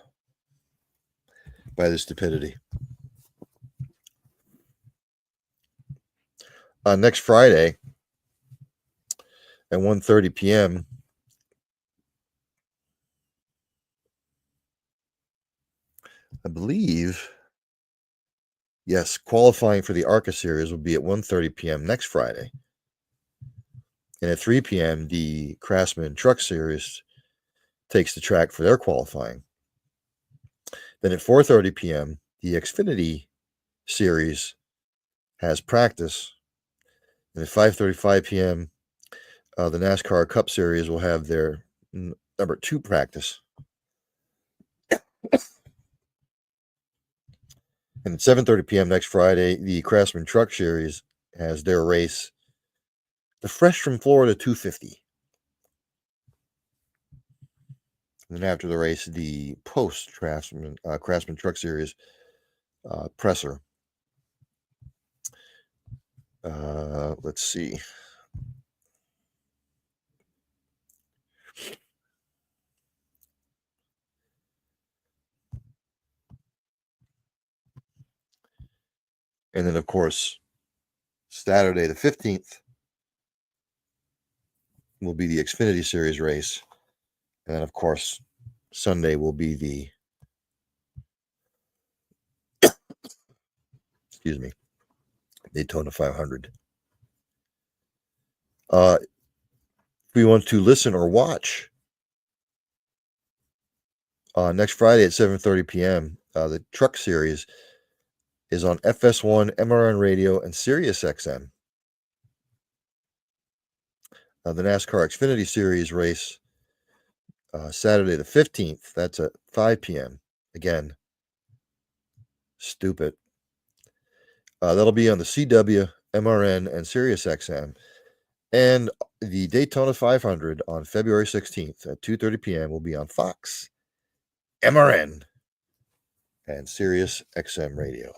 A: by the stupidity. Next Friday at 1:30 p.m., I believe, yes, qualifying for the ARCA Series will be at 1:30 p.m. next Friday. And at 3 p.m., the Craftsman Truck Series takes the track for their qualifying. Then at 4:30 p.m., the Xfinity Series has practice. And at 5:35 p.m., the NASCAR Cup Series will have their number 2 practice. And at 7:30 p.m. next Friday, the Craftsman Truck Series has their race, the Fresh from Florida 250. And then after the race, the post Craftsman Truck Series presser. Let's see. And then, of course, Saturday the 15th will be the Xfinity Series race. And then, of course, Sunday will be the Daytona 500. If we want to listen or watch, next Friday at 7:30 p.m., the Truck Series is on FS1, MRN Radio, and Sirius XM. The NASCAR Xfinity Series race, Saturday the 15th, that's at 5 p.m. Again, Stupid. That'll be on the CW, MRN, and Sirius XM. And the Daytona 500 on February 16th at 2:30 p.m. will be on Fox, MRN, and Sirius XM radio.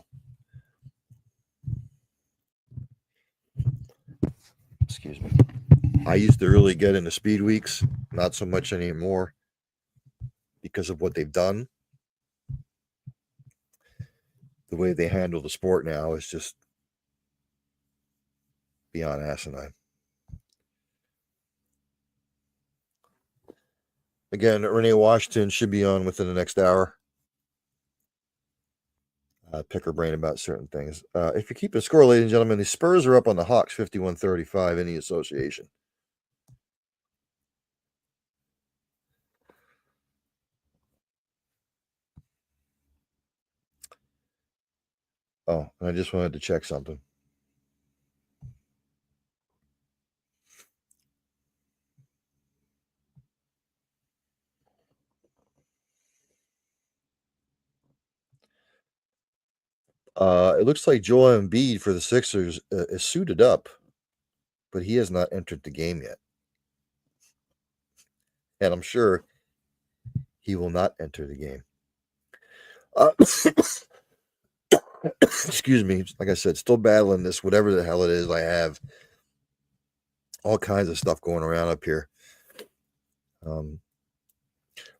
A: Excuse me. I used to really get into speed weeks, not so much anymore because of what they've done. The way they handle the sport now is just beyond asinine. Again, Renee Washington should be on within the next hour. Pick her brain about certain things. If you keep a score, ladies and gentlemen, the Spurs are up on the Hawks 51-35 in the association. Oh, and I just wanted to check something. It looks like Joel Embiid for the Sixers is suited up, but he has not entered the game yet. And I'm sure he will not enter the game. Excuse me. Like I said, still battling this, whatever the hell it is I have. All kinds of stuff going around up here. Although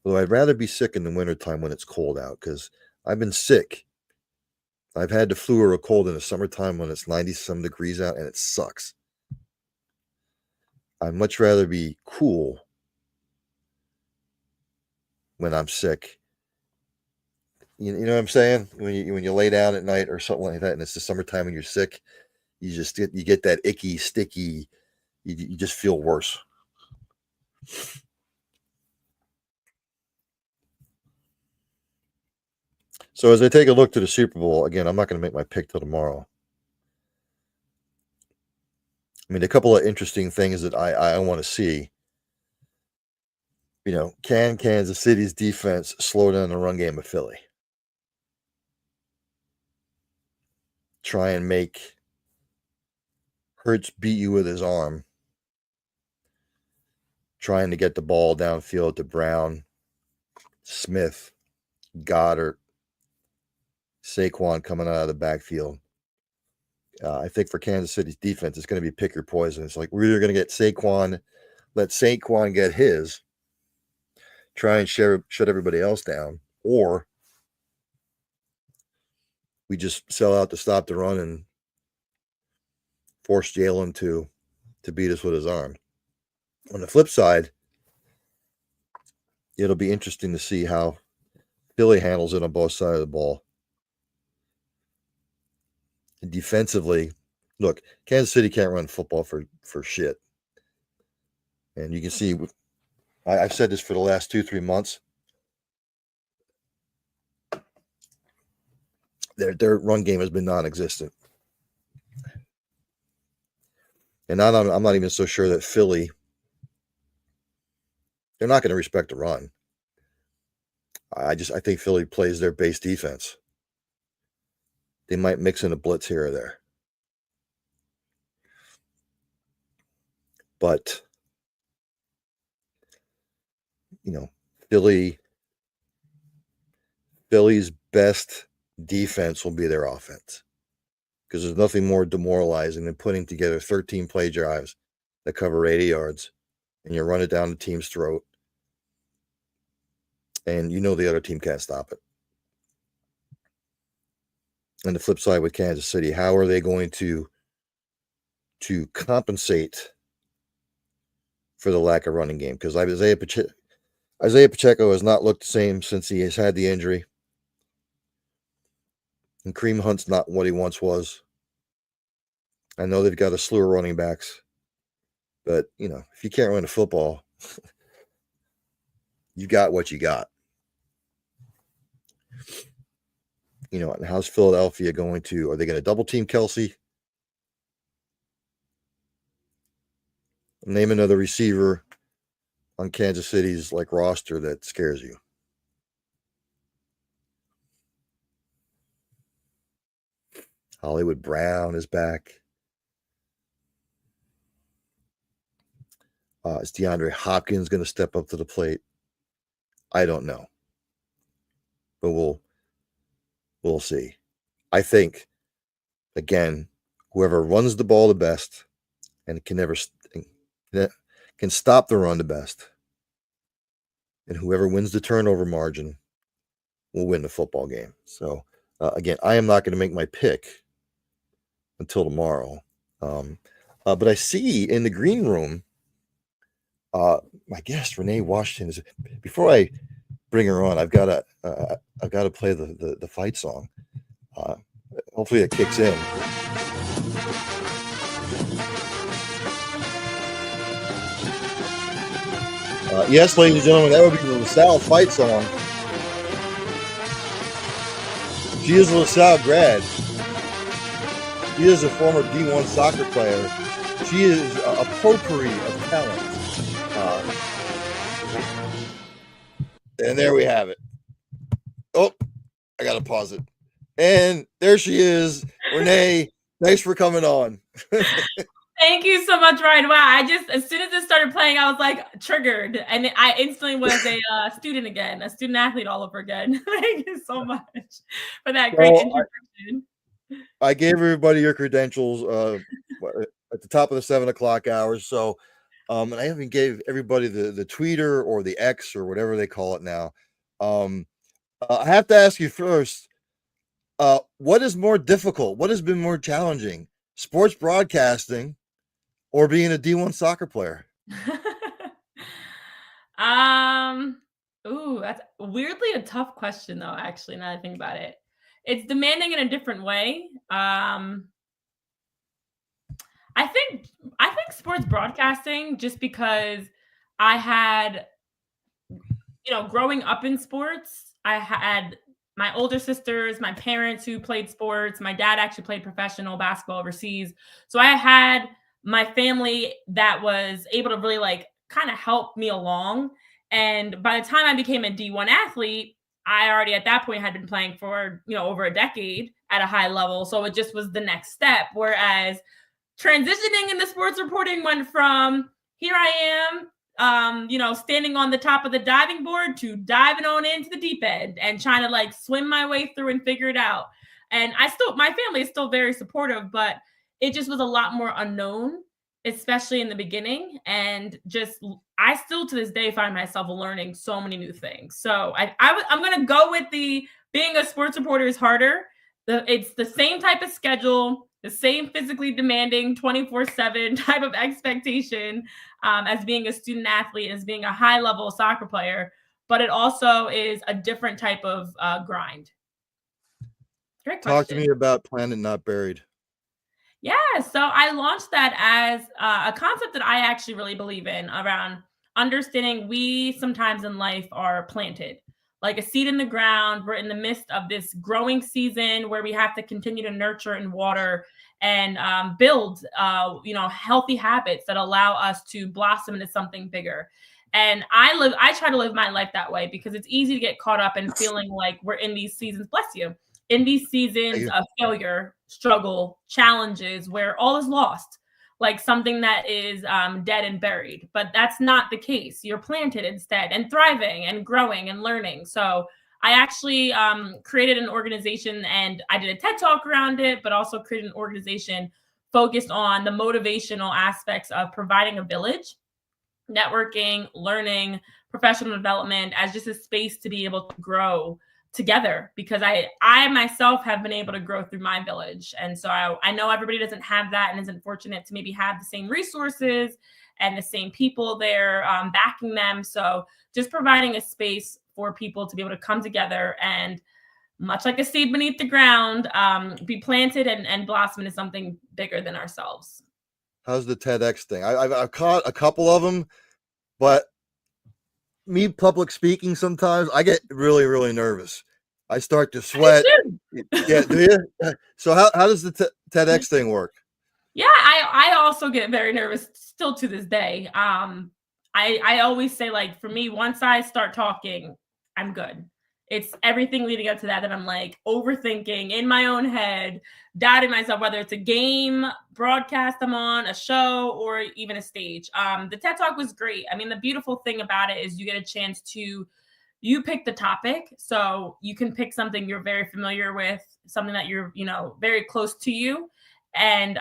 A: I'd rather be sick in the wintertime when it's cold out, because I've been sick. I've had the flu or a cold in the summertime when it's 90-some degrees out, and it sucks. I'd much rather be cool when I'm sick. You know what I'm saying? When you lay down at night or something like that, and it's the summertime and you're sick, you get that icky, sticky. You just feel worse. So as I take a look to the Super Bowl, again, I'm not going to make my pick till tomorrow. I mean, a couple of interesting things that I want to see. Can Kansas City's defense slow down the run game of Philly? Try and make Hurts beat you with his arm, trying to get the ball downfield to Brown, Smith, Goddard, Saquon coming out of the backfield. I think for Kansas City's defense, it's going to be pick your poison. It's like we're either going to get Saquon, let Saquon get his, try and shut everybody else down, or we just sell out to stop the run and force Jalen to beat us with his arm. On the flip side, it'll be interesting to see how Philly handles it on both sides of the ball. And defensively, look, Kansas City can't run football for shit. And you can see, I've said this for the last 2-3 months. Their run game has been non-existent. And I'm not even so sure that Philly, they're not going to respect the run. I think Philly plays their base defense. They might mix in a blitz here or there. But, Philly's best defense will be their offense. Because there's nothing more demoralizing than putting together 13 play drives that cover 80 yards and you run it down the team's throat and the other team can't stop it. And the flip side with Kansas City, how are they going to compensate for the lack of running game? Because Isaiah Pacheco has not looked the same since he has had the injury. And Kareem Hunt's not what he once was. I know they've got a slew of running backs. But, if you can't run a football, you got what you got. And how's Philadelphia going to, are they going to double team Kelsey? Name another receiver on Kansas City's roster that scares you. Hollywood Brown is back. Is DeAndre Hopkins going to step up to the plate? I don't know, but we'll see. I think, again, whoever runs the ball the best and can stop the run the best, and whoever wins the turnover margin will win the football game. So, again, I am not going to make my pick until tomorrow. But I see in the green room, my guest Renee Washington is. Before I bring her on, I've got to play the fight song. Hopefully it kicks in. Yes, ladies and gentlemen, that would be the LaSalle fight song. She is a LaSalle grad. She is a former D1 soccer player. She is a potpourri of talent. And there we have it. Oh, I got to pause it. And there she is. Renee, thanks for coming on.
B: Thank you so much, Ryan. Wow, as soon as it started playing, I was like triggered, and I instantly was a student again, a student athlete all over again. Thank you so much for that great introduction.
A: I gave everybody your credentials at the top of the 7 o'clock hours. So, and I even gave everybody the tweeter or the X or whatever they call it now. I have to ask you first, what is more difficult? What has been more challenging? Sports broadcasting or being a D1 soccer player?
B: That's weirdly a tough question, though, actually, now that I think about it. It's demanding in a different way. I think sports broadcasting, just because I had, growing up in sports, I had my older sisters, my parents who played sports. My dad actually played professional basketball overseas. So I had my family that was able to really kind of help me along. And by the time I became a D1 athlete, I already at that point had been playing for, over a decade at a high level. So it just was the next step. Whereas transitioning into sports reporting went from here I am, standing on the top of the diving board to diving on into the deep end and trying to swim my way through and figure it out. And my family is still very supportive, but it just was a lot more unknown, especially in the beginning. And I still to this day find myself learning so many new things. So I'm going to go with being a sports reporter is harder. It's the same type of schedule, the same physically demanding 24/7 type of expectation as being a student athlete, as being a high level soccer player, but it also is a different type of grind. Great question.
A: Talk to me about Planet Not Buried.
B: Yeah, so I launched that as a concept that I actually really believe in, around understanding we sometimes in life are planted like a seed in the ground. We're in the midst of this growing season where we have to continue to nurture and water and build, healthy habits that allow us to blossom into something bigger. And I try to live my life that way, because it's easy to get caught up in feeling like we're in these seasons, bless you, in these seasons of failure, struggle, challenges, where all is lost, like something that is dead and buried. But that's not the case. You're planted instead and thriving and growing and learning. So I actually created an organization, and I did a TED Talk around it, but also created an organization focused on the motivational aspects of providing a village, networking, learning, professional development as just a space to be able to grow together, because I myself have been able to grow through my village. And so I know everybody doesn't have that and isn't fortunate to maybe have the same resources and the same people there backing them. So just providing a space for people to be able to come together and, much like a seed beneath the ground, be planted and blossom into something bigger than ourselves.
A: How's the TEDx thing? I've caught a couple of them, but me public speaking, sometimes I get really, really nervous. I start to sweat. Yeah, do you? So how does the TEDx thing work?
B: Yeah, I also get very nervous still to this day. I always say, for me, once I start talking, I'm good. It's everything leading up to that I'm like overthinking in my own head, doubting myself, whether it's a game broadcast I'm on, a show, or even a stage. The TED Talk was great. I mean, the beautiful thing about it is you get a chance to you pick the topic, so you can pick something you're very familiar with, something that you're very close to you, and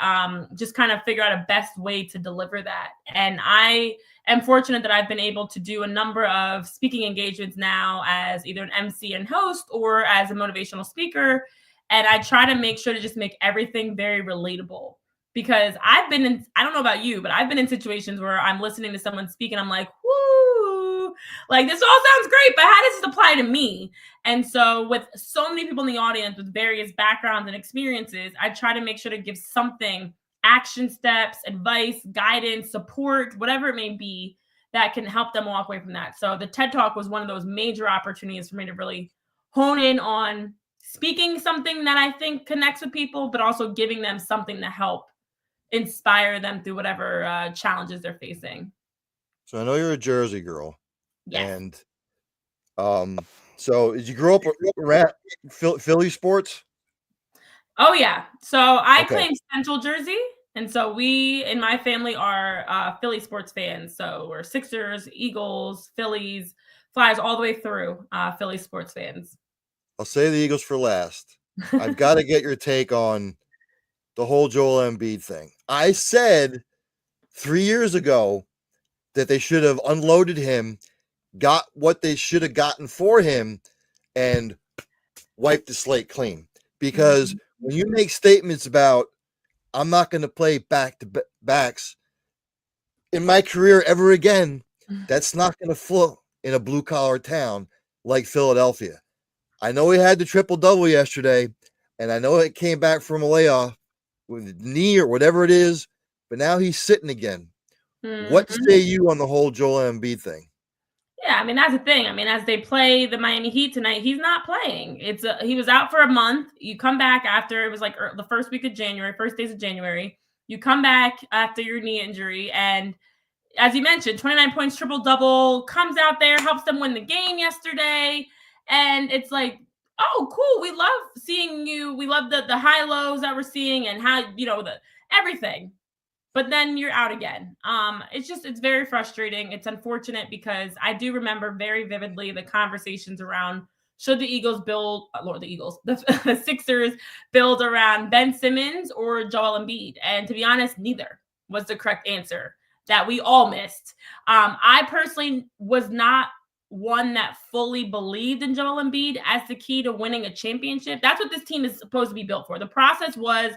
B: just kind of figure out a best way to deliver that. And I am fortunate that I've been able to do a number of speaking engagements now as either an MC and host or as a motivational speaker, and I try to make sure to just make everything very relatable, because I've been in, I don't know about you, but I've been in situations where I'm listening to someone speak and I'm like, whoo, like this all sounds great, but how does this apply to me? And so, with so many people in the audience with various backgrounds and experiences, I try to make sure to give something, action steps, advice, guidance, support, whatever it may be, that can help them walk away from that. So, the TED Talk was one of those major opportunities for me to really hone in on speaking something that I think connects with people, but also giving them something to help inspire them through whatever challenges they're facing.
A: So I know you're a Jersey girl,
B: Yes.
A: and so did you grow up around Philly sports?
B: Oh yeah. So I
A: Okay,
B: claim Central Jersey, and so we in my family are Philly sports fans. So we're Sixers, Eagles, Phillies, Flyers, all the way through Philly sports fans.
A: I'll say the Eagles for last. I've got to get your take on the whole Joel Embiid thing. I said 3 years ago that they should have unloaded him, got what they should have gotten for him, and wiped the slate clean. Because
B: Mhm.
A: when you make statements about, I'm not going to play back to backs in my career ever again, that's not going to float in a blue collar town like Philadelphia. I know he had the triple double yesterday, and I know it came back from a layoff with knee or whatever it is, but now he's sitting again. What
B: Mhm.
A: say you on the whole Joel Embiid thing?
B: Yeah, I mean that's the thing. I mean, as they play the Miami Heat tonight, he's not playing. He was out for a month. You come back after it was like the first week of January, first days of January. You come back after your knee injury, and as you mentioned, 29 points, triple double, comes out there, helps them win the game yesterday, and it's like, oh, cool. We love seeing you. We love the high lows that we're seeing, and how the everything, but then you're out again. It's very frustrating. It's unfortunate because I do remember very vividly the conversations around should the Eagles build, Lord, the Eagles, the Sixers build around Ben Simmons or Joel Embiid, and to be honest, neither was the correct answer that we all missed. I personally was not one that fully believed in Joel Embiid as the key to winning a championship. That's what this team is supposed to be built for. The process was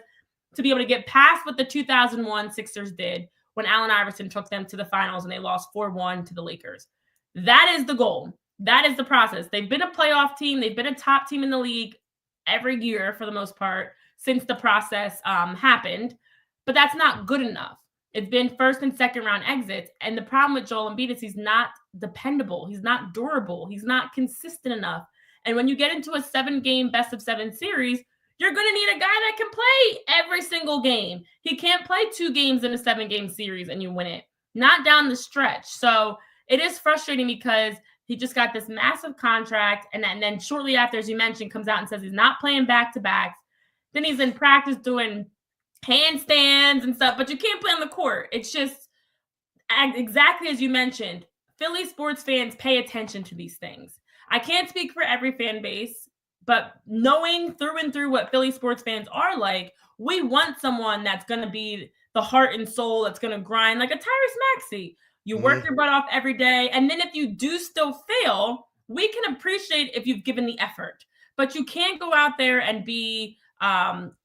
B: to be able to get past what the 2001 Sixers did when Allen Iverson took them to the finals and they lost 4-1 to the Lakers. That is the goal. That is the process. They've been a playoff team. They've been a top team in the league every year for the most part since the process happened, but that's not good enough. It's been first and second round exits. And the problem with Joel Embiid is he's not dependable. He's not durable. He's not consistent enough. And when you get into a 7-game best of 7 series, you're going to need a guy that can play every single game. He can't play 2 games in a 7-game series and you win it. Not down the stretch. So it is frustrating because he just got this massive contract. And then shortly after, as you mentioned, comes out and says he's not playing back-to-backs. Then he's in practice doing handstands and stuff, but you can't play on the court. It's just exactly as you mentioned. Philly sports fans pay attention to these things. I can't speak for every fan base, but knowing through and through what Philly sports fans are like, we want someone that's going to be the heart and soul, that's going to grind like a Tyrese Maxey. You work your butt off every day. And then if you do still fail, we can appreciate if you've given the effort. But you can't go out there and be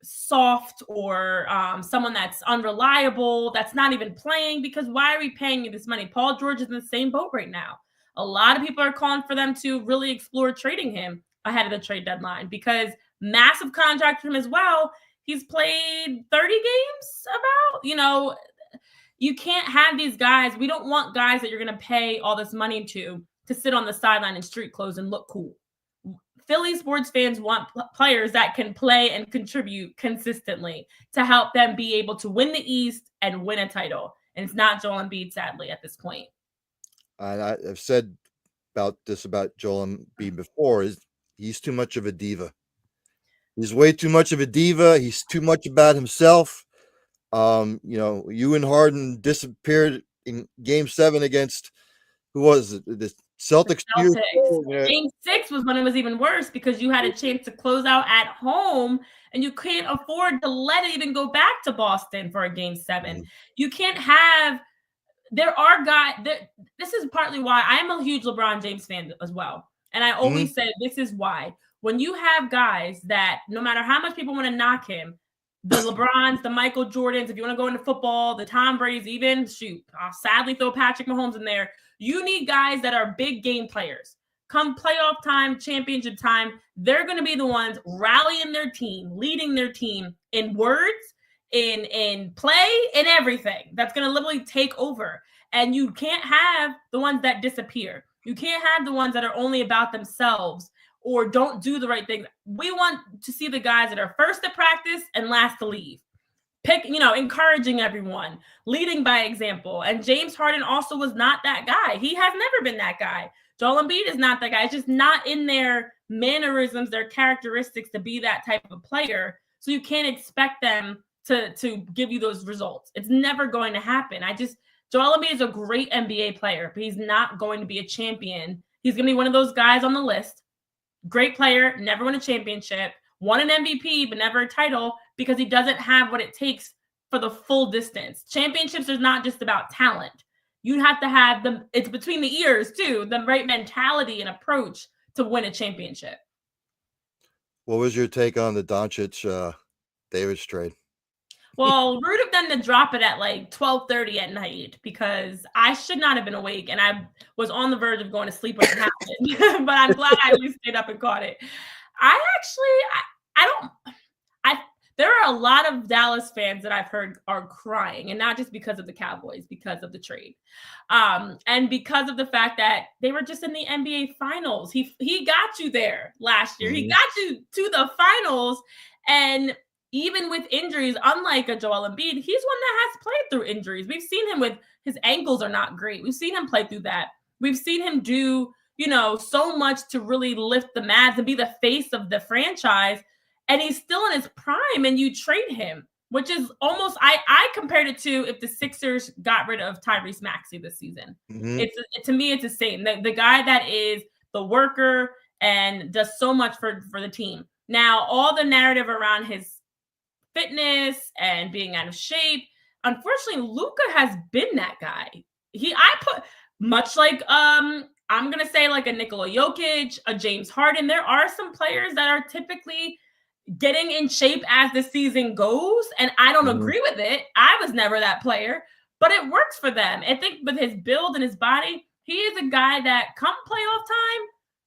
B: soft or someone that's unreliable, that's not even playing, because why are we paying you this money? Paul George is in the same boat right now. A lot of people are calling for them to really explore trading him ahead of the trade deadline because massive contract for him as well. He's played 30 games you can't have these guys. We don't want guys that you're going to pay all this money to sit on the sideline in street clothes and look cool. Philly sports fans want players that can play and contribute consistently to help them be able to win the East and win a title. And it's not Joel Embiid, sadly, at this point.
A: And I've said about Joel Embiid before, is He's too much of a diva. He's way too much of a diva. He's too much about himself. You and Harden disappeared in Game 7 against who was it? The Celtics 2 years
B: Celtics.
A: ago, yeah.
B: Game 6 was when it was even worse because you had a chance to close out at home and you can't afford to let it even go back to Boston for a Game 7. You can't have there are guys this is partly why I'm a huge LeBron James fan as well. And I always say this is why. When you have guys that no matter how much people want to knock him, the LeBrons, the Michael Jordans, if you want to go into football, the Tom Brady's, even shoot, I'll sadly throw Patrick Mahomes in there. You need guys that are big game players. Come playoff time, championship time, they're going to be the ones rallying their team, leading their team in words, in play, in everything. That's going to literally take over. And you can't have the ones that disappear. You can't have the ones that are only about themselves or don't do the right thing. We want to see the guys that are first to practice and last to leave. Encouraging everyone, leading by example. And James Harden also was not that guy. He has never been that guy. Joel Embiid is not that guy. It's just not in their mannerisms, their characteristics to be that type of player. So you can't expect them to give you those results. It's never going to happen. Joel Embiid is a great NBA player, but he's not going to be a champion. He's going to be one of those guys on the list. Great player, never won a championship, won an MVP, but never a title because he doesn't have what it takes for the full distance. Championships are not just about talent. You have to have it's between the ears too, the right mentality and approach to win a championship.
A: What was your take on the Doncic Davis trade?
B: Well, rude of them to drop it at like 12:30 at night because I should not have been awake and I was on the verge of going to sleep when it happened. But I'm glad I at least stayed up and caught it. There are a lot of Dallas fans that I've heard are crying, and not just because of the Cowboys, because of the trade. And because of the fact that they were just in the NBA finals. He got you there last year. He got you to the finals. And even with injuries, unlike a Joel Embiid, he's one that has played through injuries. We've seen him with his ankles are not great. We've seen him play through that. We've seen him do, so much to really lift the Mavs and be the face of the franchise. And he's still in his prime and you trade him, which is almost, I compared it to if the Sixers got rid of Tyrese Maxey this season. To me, it's the same. The guy that is the worker and does so much for the team. Now, all the narrative around his fitness and being out of shape, unfortunately, Luka has been that guy. Much like I'm gonna say like a Nikola Jokic, a James Harden. There are some players that are typically getting in shape as the season goes, and I don't agree with it. I was never that player, but it works for them. I think with his build and his body, he is a guy that come playoff time,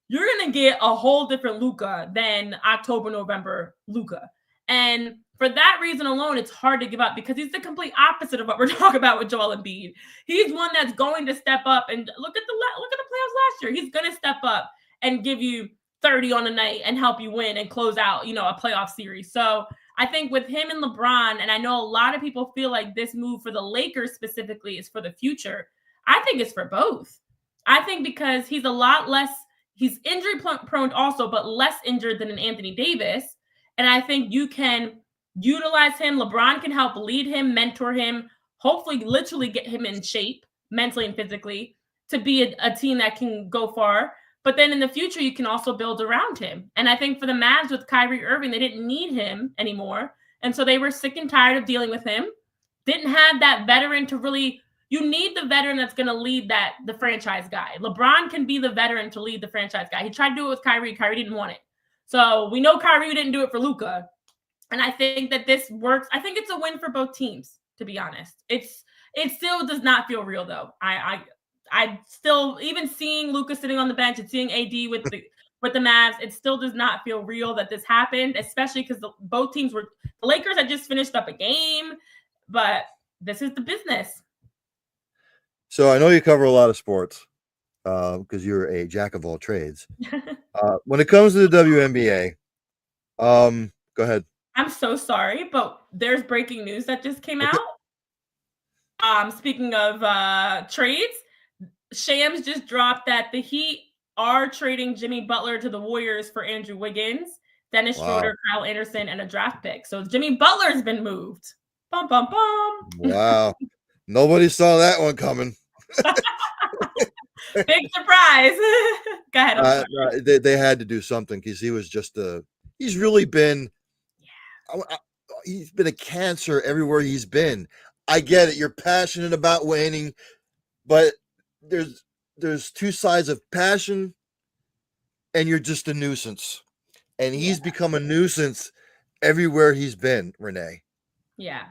B: you're gonna get a whole different Luka than October, November Luka. And for that reason alone, it's hard to give up because he's the complete opposite of what we're talking about with Joel Embiid. He's one that's going to step up and look at the playoffs last year. He's going to step up and give you 30 on a night and help you win and close out, a playoff series. So I think with him and LeBron, and I know a lot of people feel like this move for the Lakers specifically is for the future. I think it's for both. I think because he's a lot less, he's injury prone also, but less injured than an Anthony Davis. And I think you can utilize him. LeBron can help lead him, mentor him, hopefully literally get him in shape mentally and physically to be a team that can go far. But then in the future, you can also build around him. And I think for the Mavs with Kyrie Irving, they didn't need him anymore. And so they were sick and tired of dealing with him. Didn't have that veteran to really, you need the veteran that's going to lead the franchise guy. LeBron can be the veteran to lead the franchise guy. He tried to do it with Kyrie. Kyrie didn't want it. So we know Kyrie didn't do it for Luka. And I think that this works. I think it's a win for both teams, to be honest. It still does not feel real, though. I still, even seeing Luka sitting on the bench and seeing AD with the Mavs, it still does not feel real that this happened, especially because both teams the Lakers had just finished up a game, but this is the business.
A: So I know you cover a lot of sports because you're a jack of all trades. When it comes to the WNBA, go ahead.
B: I'm so sorry, but there's breaking news that just came out. Speaking of trades, Shams just dropped that the Heat are trading Jimmy Butler to the Warriors for Andrew Wiggins, Dennis Schroeder, Kyle Anderson, and a draft pick. So Jimmy Butler's been moved. Bum, bum, bum.
A: Wow. Nobody saw that one coming.
B: Big surprise. Go ahead. I'm sorry.
A: They had to do something because he was just he's really been, he's been a cancer everywhere he's been. I get it. You're passionate about winning, but there's two sides of passion, and you're just a nuisance. And he's become a nuisance everywhere he's been, Renee.
B: Yeah.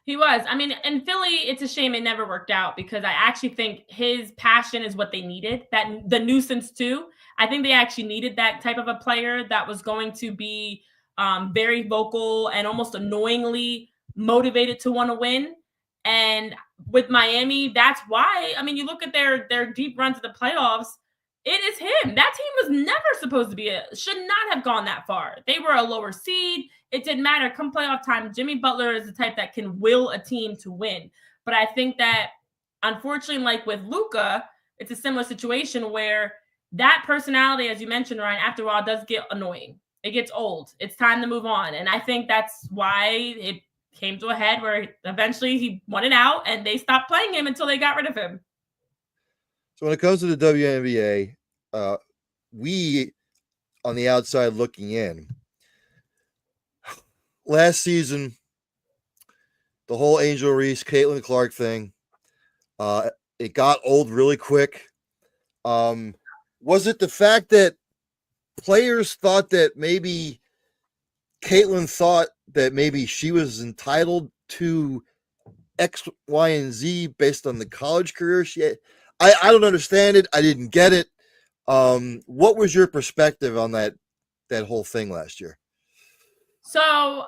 B: He was. I mean, in Philly, it's a shame it never worked out because I actually think his passion is what they needed. That the nuisance too. I think they actually needed that type of a player that was going to be very vocal and almost annoyingly motivated to want to win. And with Miami, that's why. I mean, you look at their deep run to the playoffs. It is him. That team was never supposed to be should not have gone that far. They were a lower seed. It didn't matter. Come playoff time, Jimmy Butler is the type that can will a team to win. But I think that, unfortunately, like with Luka, it's a similar situation where that personality, as you mentioned, Ryan, after a while does get annoying. It gets old. It's time to move on. And I think that's why it came to a head where eventually he wanted out and they stopped playing him until they got rid of him.
A: So when it comes to the WNBA, we on the outside looking in, last season, the whole Angel Reese, Caitlin Clark thing, it got old really quick. Was it the fact that players thought that maybe Caitlin thought that maybe she was entitled to X, Y, and Z based on the college career she had? I don't understand it. I didn't get it. What was your perspective on that whole thing last year?
B: So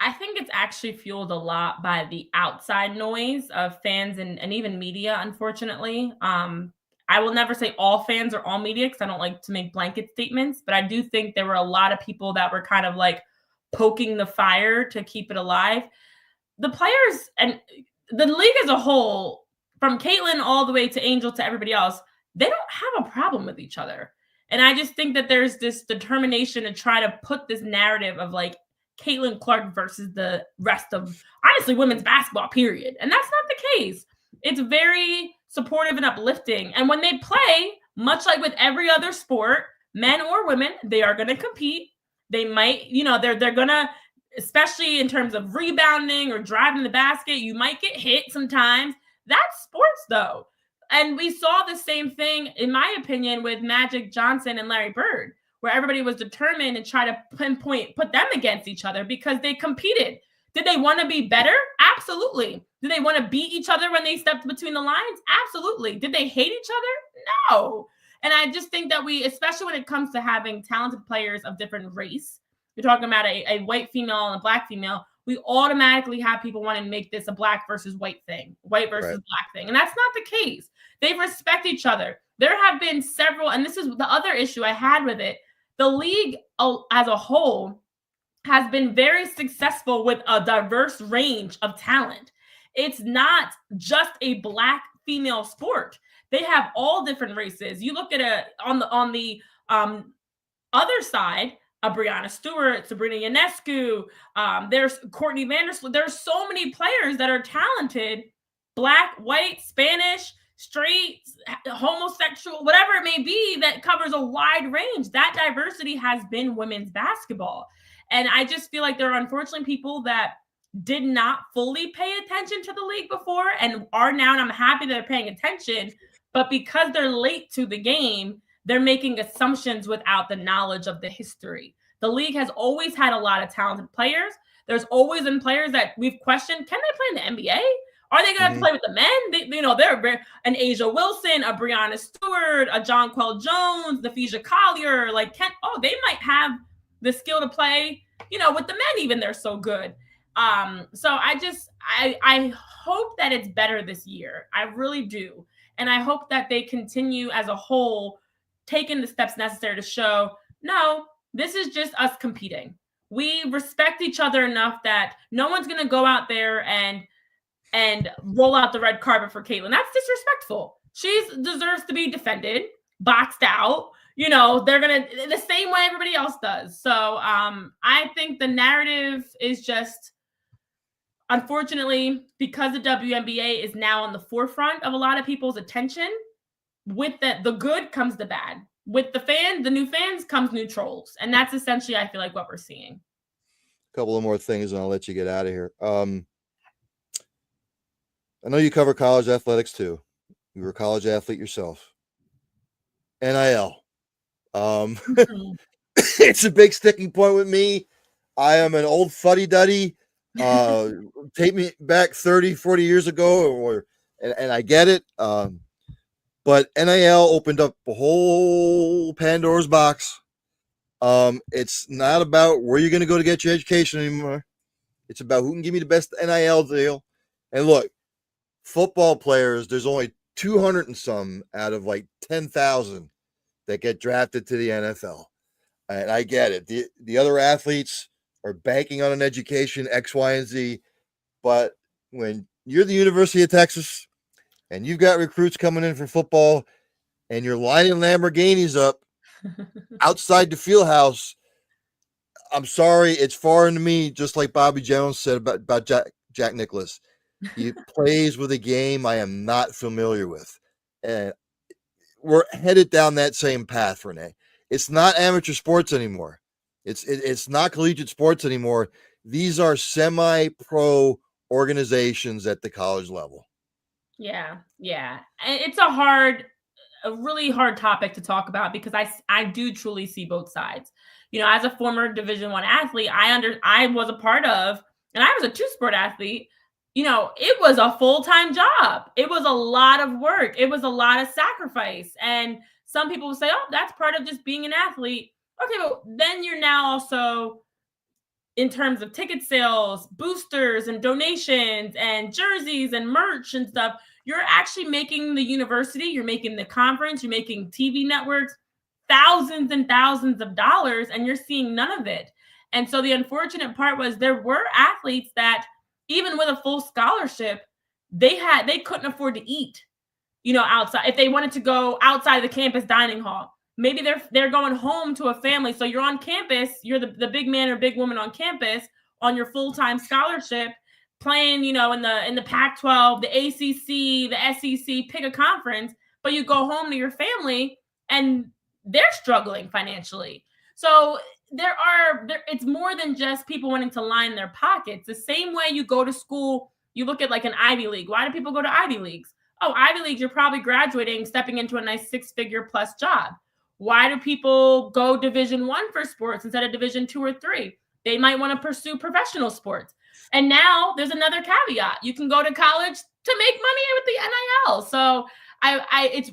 B: I think it's actually fueled a lot by the outside noise of fans and even media, unfortunately. I will never say all fans or all media because I don't like to make blanket statements, but I do think there were a lot of people that were kind of like poking the fire to keep it alive. The players and the league as a whole, from Caitlin all the way to Angel to everybody else, they don't have a problem with each other. And I just think that there's this determination to try to put this narrative of like Caitlin Clark versus the rest of, honestly, women's basketball, period. And that's not the case. It's very supportive and uplifting. And when they play, much like with every other sport, men or women, they are going to compete. They might, they're going to, especially in terms of rebounding or driving the basket, you might get hit sometimes. That's sports, though. And we saw the same thing, in my opinion, with Magic Johnson and Larry Bird, where everybody was determined to try to put them against each other because they competed. Did they want to be better? Absolutely. Did they want to beat each other when they stepped between the lines? Absolutely. Did they hate each other? No. And I just think that we, especially when it comes to having talented players of different race, you're talking about a white female and a black female, we automatically have people want to make this a black versus white thing, white versus black thing. And that's not the case. They respect each other. There have been several, and this is the other issue I had with it. The league as a whole has been very successful with a diverse range of talent. It's not just a black female sport. They have all different races. You look at on the other side, Brianna Stewart, Sabrina Ionescu, there's Courtney Vandersloot. There's so many players that are talented, black, white, Spanish, straight, homosexual, whatever it may be, that covers a wide range. That diversity has been women's basketball. And I just feel like there are unfortunately people that did not fully pay attention to the league before and are now, and I'm happy that they're paying attention, but because they're late to the game, they're making assumptions without the knowledge of the history. The league has always had a lot of talented players. There's always been players that we've questioned, can they play in the NBA? Are they going to play with the men? They're an Asia Wilson, a Brianna Stewart, a Jonquel Jones, the Phaedra Collier. They might have the skill to play, with the men even. They're so good. So I hope that it's better this year. I really do. And I hope that they continue as a whole taking the steps necessary to show, no, this is just us competing. We respect each other enough that no one's going to go out there and roll out the red carpet for Caitlin. That's disrespectful. She deserves to be defended. boxed out. You know, they're going to the same way everybody else does. So I think the narrative is just, unfortunately, because the WNBA is now on the forefront of a lot of people's attention, with the good comes the bad. With the new fans comes new trolls. And that's essentially, I feel like, what we're seeing.
A: A couple of more things and I'll let you get out of here. I know you cover college athletics too. You were a college athlete yourself. NIL.
B: Mhm.
A: It's a big sticking point with me. I am an old fuddy-duddy. Take me back 30, 40 years ago, and I get it. But NIL opened up a whole Pandora's box. It's not about where you're going to go to get your education anymore. It's about who can give me the best NIL deal. And look, football players, there's only 200 and some out of like 10,000 that get drafted to the NFL. And I get it. The other athletes are banking on an education, X, Y, and Z. But when you're the University of Texas and you've got recruits coming in for football and you're lining Lamborghinis up outside the field house, I'm sorry, it's foreign to me, just like Bobby Jones said about Jack Nicklaus. He plays with a game I am not familiar with. And we're headed down that same path, Renee. It's not amateur sports anymore. It's not collegiate sports anymore. These are semi-pro organizations at the college level.
B: Yeah. And it's a really hard topic to talk about because I do truly see both sides. You know, as a former Division I athlete, I was a part of, and I was a two-sport athlete. You know, it was a full-time job. It was a lot of work. It was a lot of sacrifice. And some people will say, "Oh, that's part of just being an athlete." Okay, but then you're now also, in terms of ticket sales, boosters and donations and jerseys and merch and stuff, you're actually making the university, you're making the conference, you're making TV networks thousands and thousands of dollars, and you're seeing none of it. And so the unfortunate part was there were athletes that, even with a full scholarship, they couldn't afford to eat, you know, outside. If they wanted to go outside the campus dining hall, maybe they're going home to a family. So you're on campus, you're the big man or big woman on campus on your full-time scholarship, playing, you know, in the Pac-12, the ACC, the SEC, pick a conference, but you go home to your family and they're struggling financially. So it's more than just people wanting to line their pockets. The same way you go to school, you look at like an Ivy League. Why do people go to Ivy Leagues? Oh, Ivy League, you're probably graduating, stepping into a nice 6-figure plus job. Why do people go Division I for sports instead of Division II or III? They might want to pursue professional sports. And now there's another caveat. You can go to college to make money with the NIL. So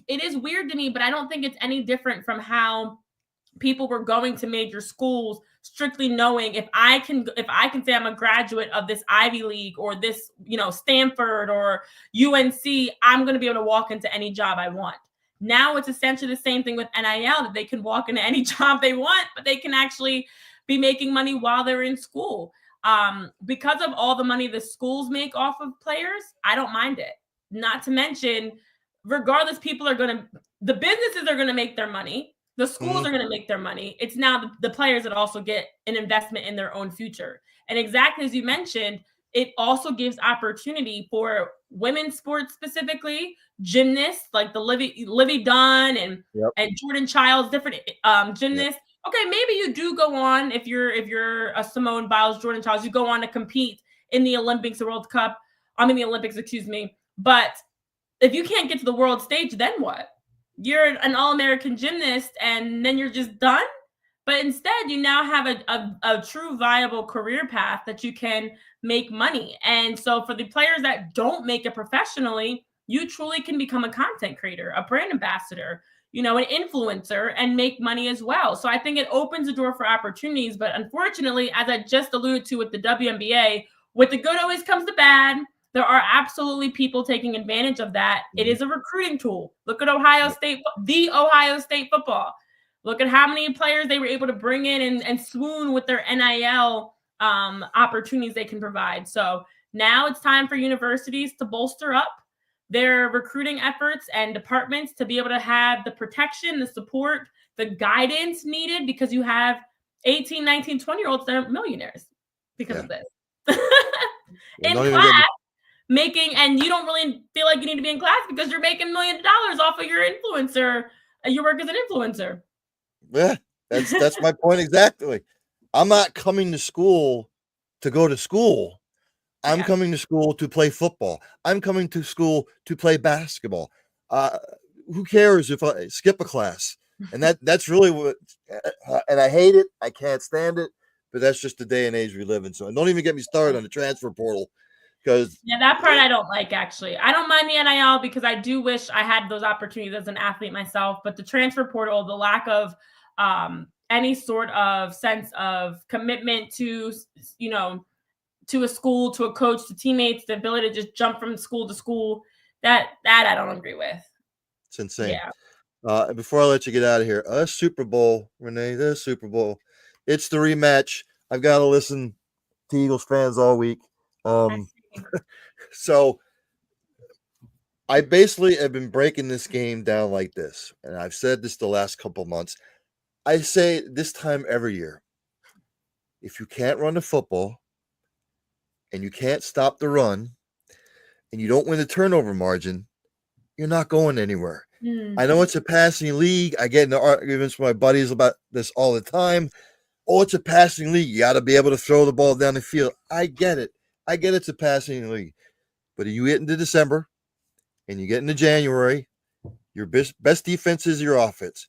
B: it is weird to me, but I don't think it's any different from how people were going to major schools strictly knowing if I can say I'm a graduate of this Ivy League or this, you know, Stanford or UNC, I'm going to be able to walk into any job I want. Now it's essentially the same thing with NIL, that they can walk into any job they want, but they can actually be making money while they're in school. Because of all the money the schools make off of players, I don't mind it. Not to mention, regardless, the businesses are going to make their money. The schools are going to make their money. It's now the players that also get an investment in their own future. And exactly as you mentioned, it also gives opportunity for women's sports, specifically gymnasts like the Livy Dunn and Jordan Childs, different gymnasts. Yep. Okay, maybe you do go on, if you're a Simone Biles, Jordan Childs, you go on to compete in the Olympics, the World Cup. The Olympics, excuse me. But if you can't get to the world stage, then what? You're an All-American gymnast and then you're just done. But instead, you now have a true viable career path that you can make money. And so for the players that don't make it professionally, you truly can become a content creator, a brand ambassador, you know, an influencer, and make money as well. So I think it opens the door for opportunities. But unfortunately, as I just alluded to with the WNBA, with the good always comes the bad. There are absolutely people taking advantage of that. It is a recruiting tool. Look at Ohio State football. Look at how many players they were able to bring in and swoon with their NIL opportunities they can provide. So now it's time for universities to bolster up, their recruiting efforts and departments to be able to have the protection, the support, the guidance needed, because you have 18, 19, 20-year-olds that are millionaires because
A: Yeah.
B: of this.
A: And
B: In
A: don't even get
B: class,
A: me.
B: and you don't really feel like you need to be in class because you're making millions of dollars off of your influencer, your work as an influencer.
A: Yeah, that's my point exactly. I'm not coming to school to go to school. I'm
B: Yeah.
A: coming to school to play football. I'm coming to school to play basketball. Uh, who cares if I skip a class? And that's really what. And I hate it. I can't stand it. But that's just the day and age we live in. So don't even get me started on the transfer portal, because
B: Yeah, that part I don't like, actually. I don't mind the NIL because I do wish I had those opportunities as an athlete myself, but the transfer portal, the lack of any sort of sense of commitment to, to a school, to a coach, to teammates, the ability to just jump from school to school, that I don't agree with.
A: it's insane.
B: Yeah.
A: Before I let you get out of here, Super Bowl, Renee, the Super Bowl. It's the rematch. I've got to listen to Eagles fans all week.
B: I see.
A: So I basically have been breaking this game down like this, and I've said this the last couple months. I say this time every year, if you can't run the football and you can't stop the run and you don't win the turnover margin, you're not going anywhere. I know it's a passing league. I get into arguments with my buddies about this all the time. Oh, it's a passing league. You got to be able to throw the ball down the field. I get it. I get it's a passing league. But you get into December and you get into January, your best defense is your offense.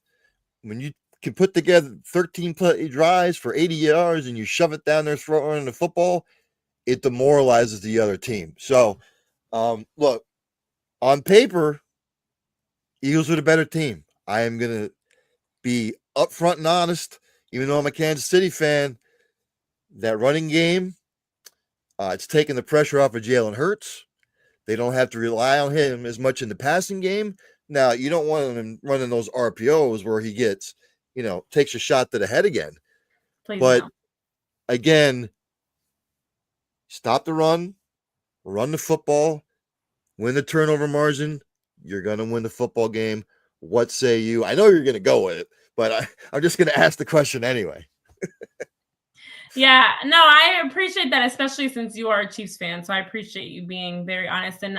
A: When you can put together 13 play drives for 80 yards and you shove it down their throat running the football, it demoralizes the other team. So, look, on paper, Eagles are the better team. I am going to be upfront and honest, even though I'm a Kansas City fan. That running game, it's taking the pressure off of Jalen Hurts. They don't have to rely on him as much in the passing game. Now, you don't want him running those RPOs where he gets, takes a shot to the head again.
B: Please
A: But
B: no.
A: again, stop the run the football, win the turnover margin. You're going to win the football game. What say you? I know you're going to go with it, but I'm just going to ask the question anyway.
B: Yeah, no, I appreciate that, especially since you are a Chiefs fan. So I appreciate you being very honest. And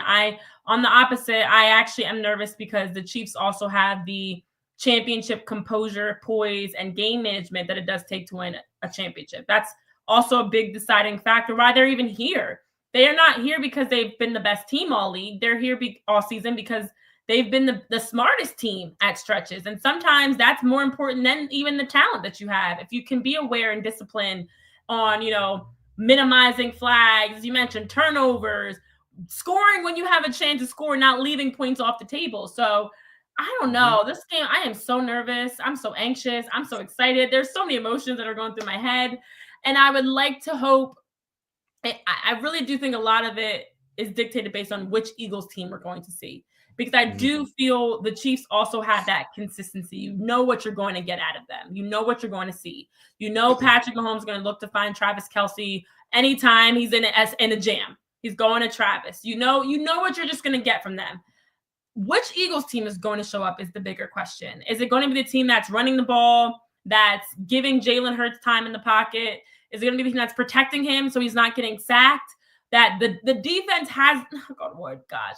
B: on the opposite, I actually am nervous because the Chiefs also have the championship composure, poise, and game management that it does take to win a championship. That's also a big deciding factor why they're even here. They are not here because they've been the best team all league. They're here all season because they've been the smartest team at stretches. And sometimes that's more important than even the talent that you have. If you can be aware and disciplined on, minimizing flags, as you mentioned, turnovers, scoring when you have a chance to score, not leaving points off the table. So I don't know. This game, I am so nervous. I'm so anxious. I'm so excited. There's so many emotions that are going through my head. And I would like to hope, I really do think a lot of it is dictated based on which Eagles team we're going to see. Because I do feel the Chiefs also have that consistency. You know what you're going to get out of them. You know what you're going to see. You know Patrick Mahomes is going to look to find Travis Kelce anytime he's in a jam. He's going to Travis. You know what you're just going to get from them. Which Eagles team is going to show up is the bigger question. Is it going to be the team that's running the ball, that's giving Jalen Hurts time in the pocket? Is it going to be the team that's protecting him so he's not getting sacked? That the defense has,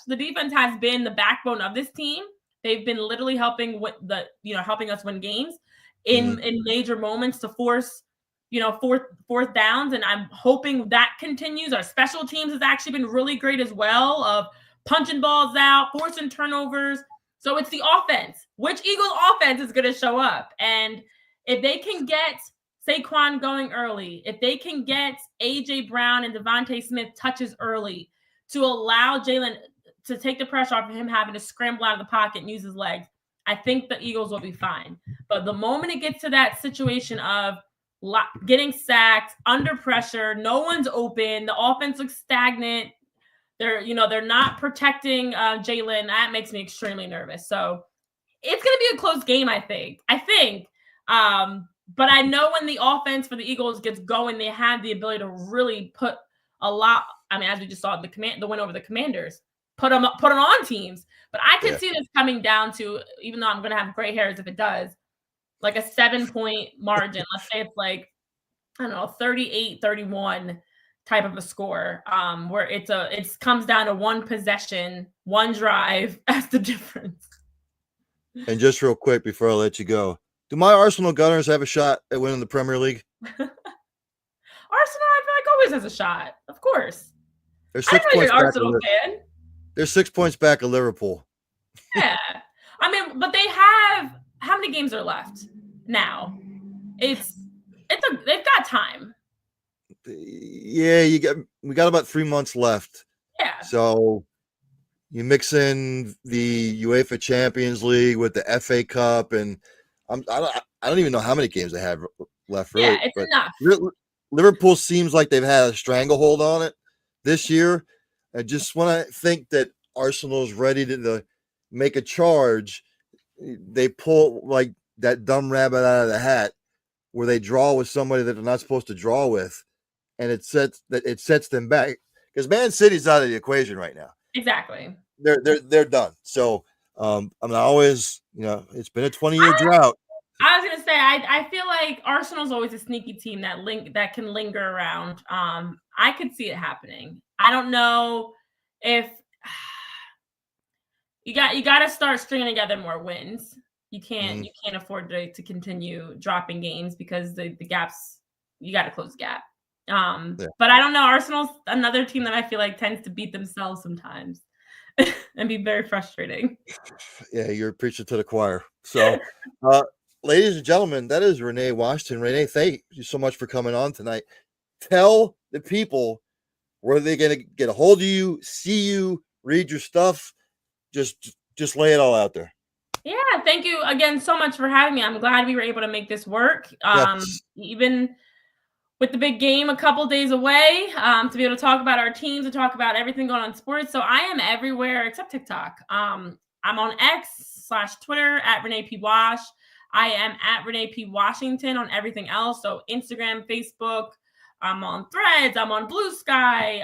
B: the defense has been the backbone of this team. They've been literally helping helping us win games in major moments to force, fourth downs. And I'm hoping that continues. Our special teams has actually been really great as well, of punching balls out, forcing turnovers. So it's the offense. Which Eagles offense is going to show up? And if they can get Saquon going early, if they can get A.J. Brown and Devontae Smith touches early to allow Jalen to take the pressure off of him having to scramble out of the pocket and use his legs, I think the Eagles will be fine. But the moment it gets to that situation of getting sacked, under pressure, no one's open, the offense looks stagnant, they're not protecting Jalen, that makes me extremely nervous. So it's going to be a close game, I think. But I know when the offense for the Eagles gets going, they have the ability to really put a lot. I mean, as we just saw the win over the Commanders, put them on teams. But I could
A: Yeah.
B: see this coming down to, even though I'm going to have gray hairs if it does, like a 7-point margin. Let's say it's like, I don't know, 38-31 type of a score, where it comes down to one possession, one drive as the difference.
A: And just real quick before I let you go, do my Arsenal Gunners have a shot at winning the Premier League?
B: Arsenal, I feel like always has a shot. Of course.
A: They're
B: I
A: 6
B: know you're
A: points
B: an
A: back.
B: Arsenal fan.
A: They're 6 points back of Liverpool.
B: Yeah. I mean, but they have, how many games are left now? They've got time.
A: Yeah, we got about 3 months left.
B: Yeah.
A: So you mix in the UEFA Champions League with the FA Cup, and I don't even know how many games they have left. Really,
B: yeah, it's enough.
A: Liverpool seems like they've had a stranglehold on it this year. I just want to think that Arsenal's ready to make a charge. They pull like that dumb rabbit out of the hat where they draw with somebody that they're not supposed to draw with, and it sets them back because Man City's out of the equation right now.
B: Exactly.
A: They're done. So I'm not always, it's been a 20-year drought.
B: I was gonna say I feel like Arsenal's always a sneaky team that can linger around. I could see it happening. I don't know if you got to start stringing together more wins. You can't afford to continue dropping games because the gaps, you got to close the gap. But I don't know. Arsenal's another team that I feel like tends to beat themselves sometimes and be very frustrating.
A: Yeah, you're preaching to the choir. So, ladies and gentlemen, that is Renee Washington. Renee, thank you so much for coming on tonight. Tell the people where they're going to get a hold of you, see you, read your stuff. Just lay it all out there.
B: Yeah, thank you again so much for having me. I'm glad we were able to make this work.
A: Yes.
B: Even with the big game a couple days away, to be able to talk about our teams, to talk about everything going on in sports. So I am everywhere except TikTok. I'm on X/Twitter at Renee P. Wash. I am at Renee P. Washington on everything else. So Instagram, Facebook. I'm on Threads. I'm on Blue Sky,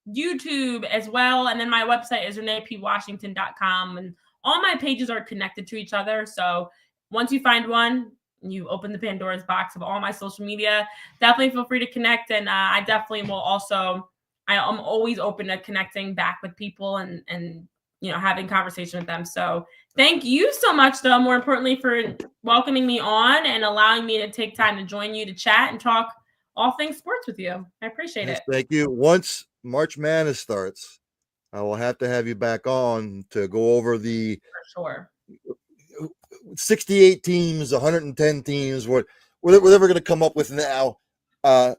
B: YouTube as well. And then my website is reneepwashington.com. And all my pages are connected to each other. So once you find one, you open the Pandora's box of all my social media. Definitely feel free to connect. And I definitely will also, I'm always open to connecting back with people and having conversation with them. So thank you so much, though, more importantly, for welcoming me on and allowing me to take time to join you to chat and talk all things sports with you. I appreciate it.
A: Thank you. Once March Madness starts, I will have to have you back on to go over the
B: For sure
A: 68 teams, 110 teams, whatever going to come up with now. Don't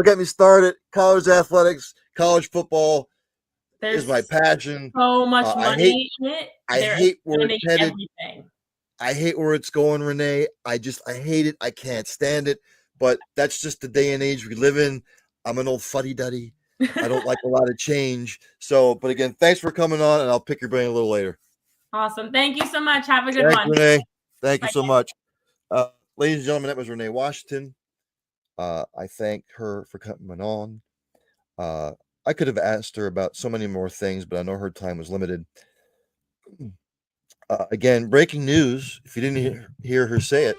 A: get me started. College athletics, college football is my passion.
B: So much money in it.
A: I hate where it's headed. I hate where it's going, Renee. I hate it. I can't stand it. But that's just the day and age we live in. I'm an old fuddy-duddy. I don't like a lot of change. So, but again, thanks for coming on, and I'll pick your brain a little later.
B: Awesome. Thank you so much. Have a good one.
A: Renee. Thank you so much. Ladies and gentlemen, that was Renee Washington. I thank her for coming on. I could have asked her about so many more things, but I know her time was limited. Again, breaking news, if you didn't hear her say it.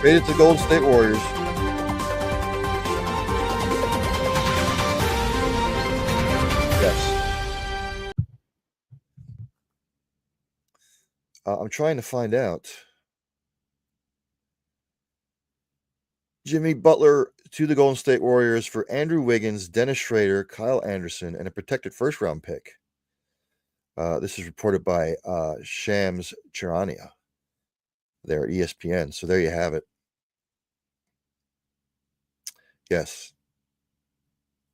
A: Traded to Golden State Warriors. Yes. I'm trying to find out. Jimmy Butler to the Golden State Warriors for Andrew Wiggins, Dennis Schrader, Kyle Anderson, and a protected first-round pick. This is reported by Shams Charania there at ESPN. So there you have it. Yes.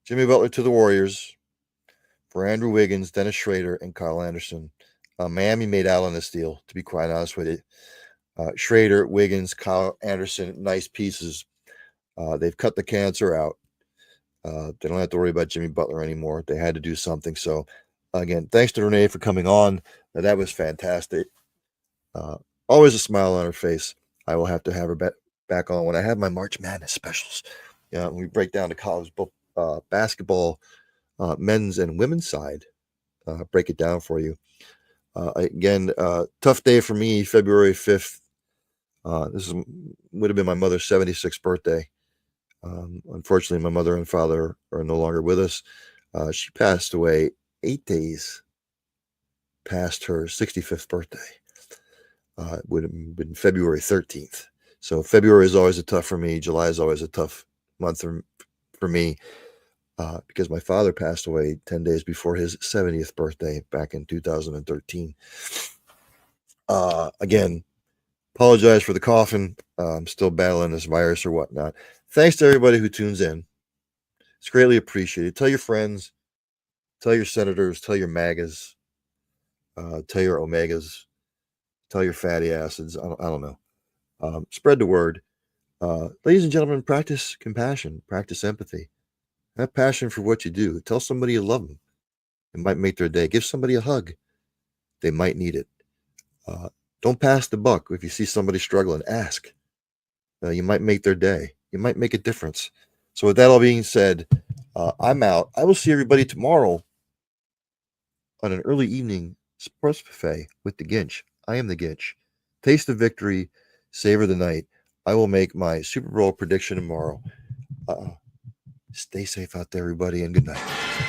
A: Jimmy Butler to the Warriors for Andrew Wiggins, Dennis Schrader, and Kyle Anderson. Miami made out on this deal, to be quite honest with you. Schrader, Wiggins, Kyle Anderson, nice pieces. They've cut the cancer out. They don't have to worry about Jimmy Butler anymore. They had to do something. So, again, thanks to Renee for coming on. That was fantastic. Always a smile on her face. I will have to have her back on when I have my March Madness specials. We break down the college basketball, men's and women's side. Break it down for you. Again, tough day for me, February 5th. Would have been my mother's 76th birthday. Unfortunately, my mother and father are no longer with us. She passed away 8 days past her 65th birthday. It would have been February 13th. So February is always a tough for me. July is always a tough month for me because my father passed away 10 days before his 70th birthday back in 2013. Again, apologize for the coughing. I'm still battling this virus or whatnot. Thanks to everybody who tunes in. It's greatly appreciated. Tell your friends, tell your senators, tell your MAGAs, tell your omegas, tell your fatty acids. I don't know. Spread the word. Ladies and gentlemen, practice compassion, practice empathy. Have passion for what you do. Tell somebody you love them. It might make their day. Give somebody a hug. They might need it. Don't pass the buck. If you see somebody struggling, ask. You might make their day. You might make a difference. So with that all being said, I'm out. I will see everybody tomorrow on an early evening sports buffet with the Ginch. I am the Ginch. Taste of victory, savor the night. I will make my Super Bowl prediction tomorrow. Stay safe out there, everybody, and good night.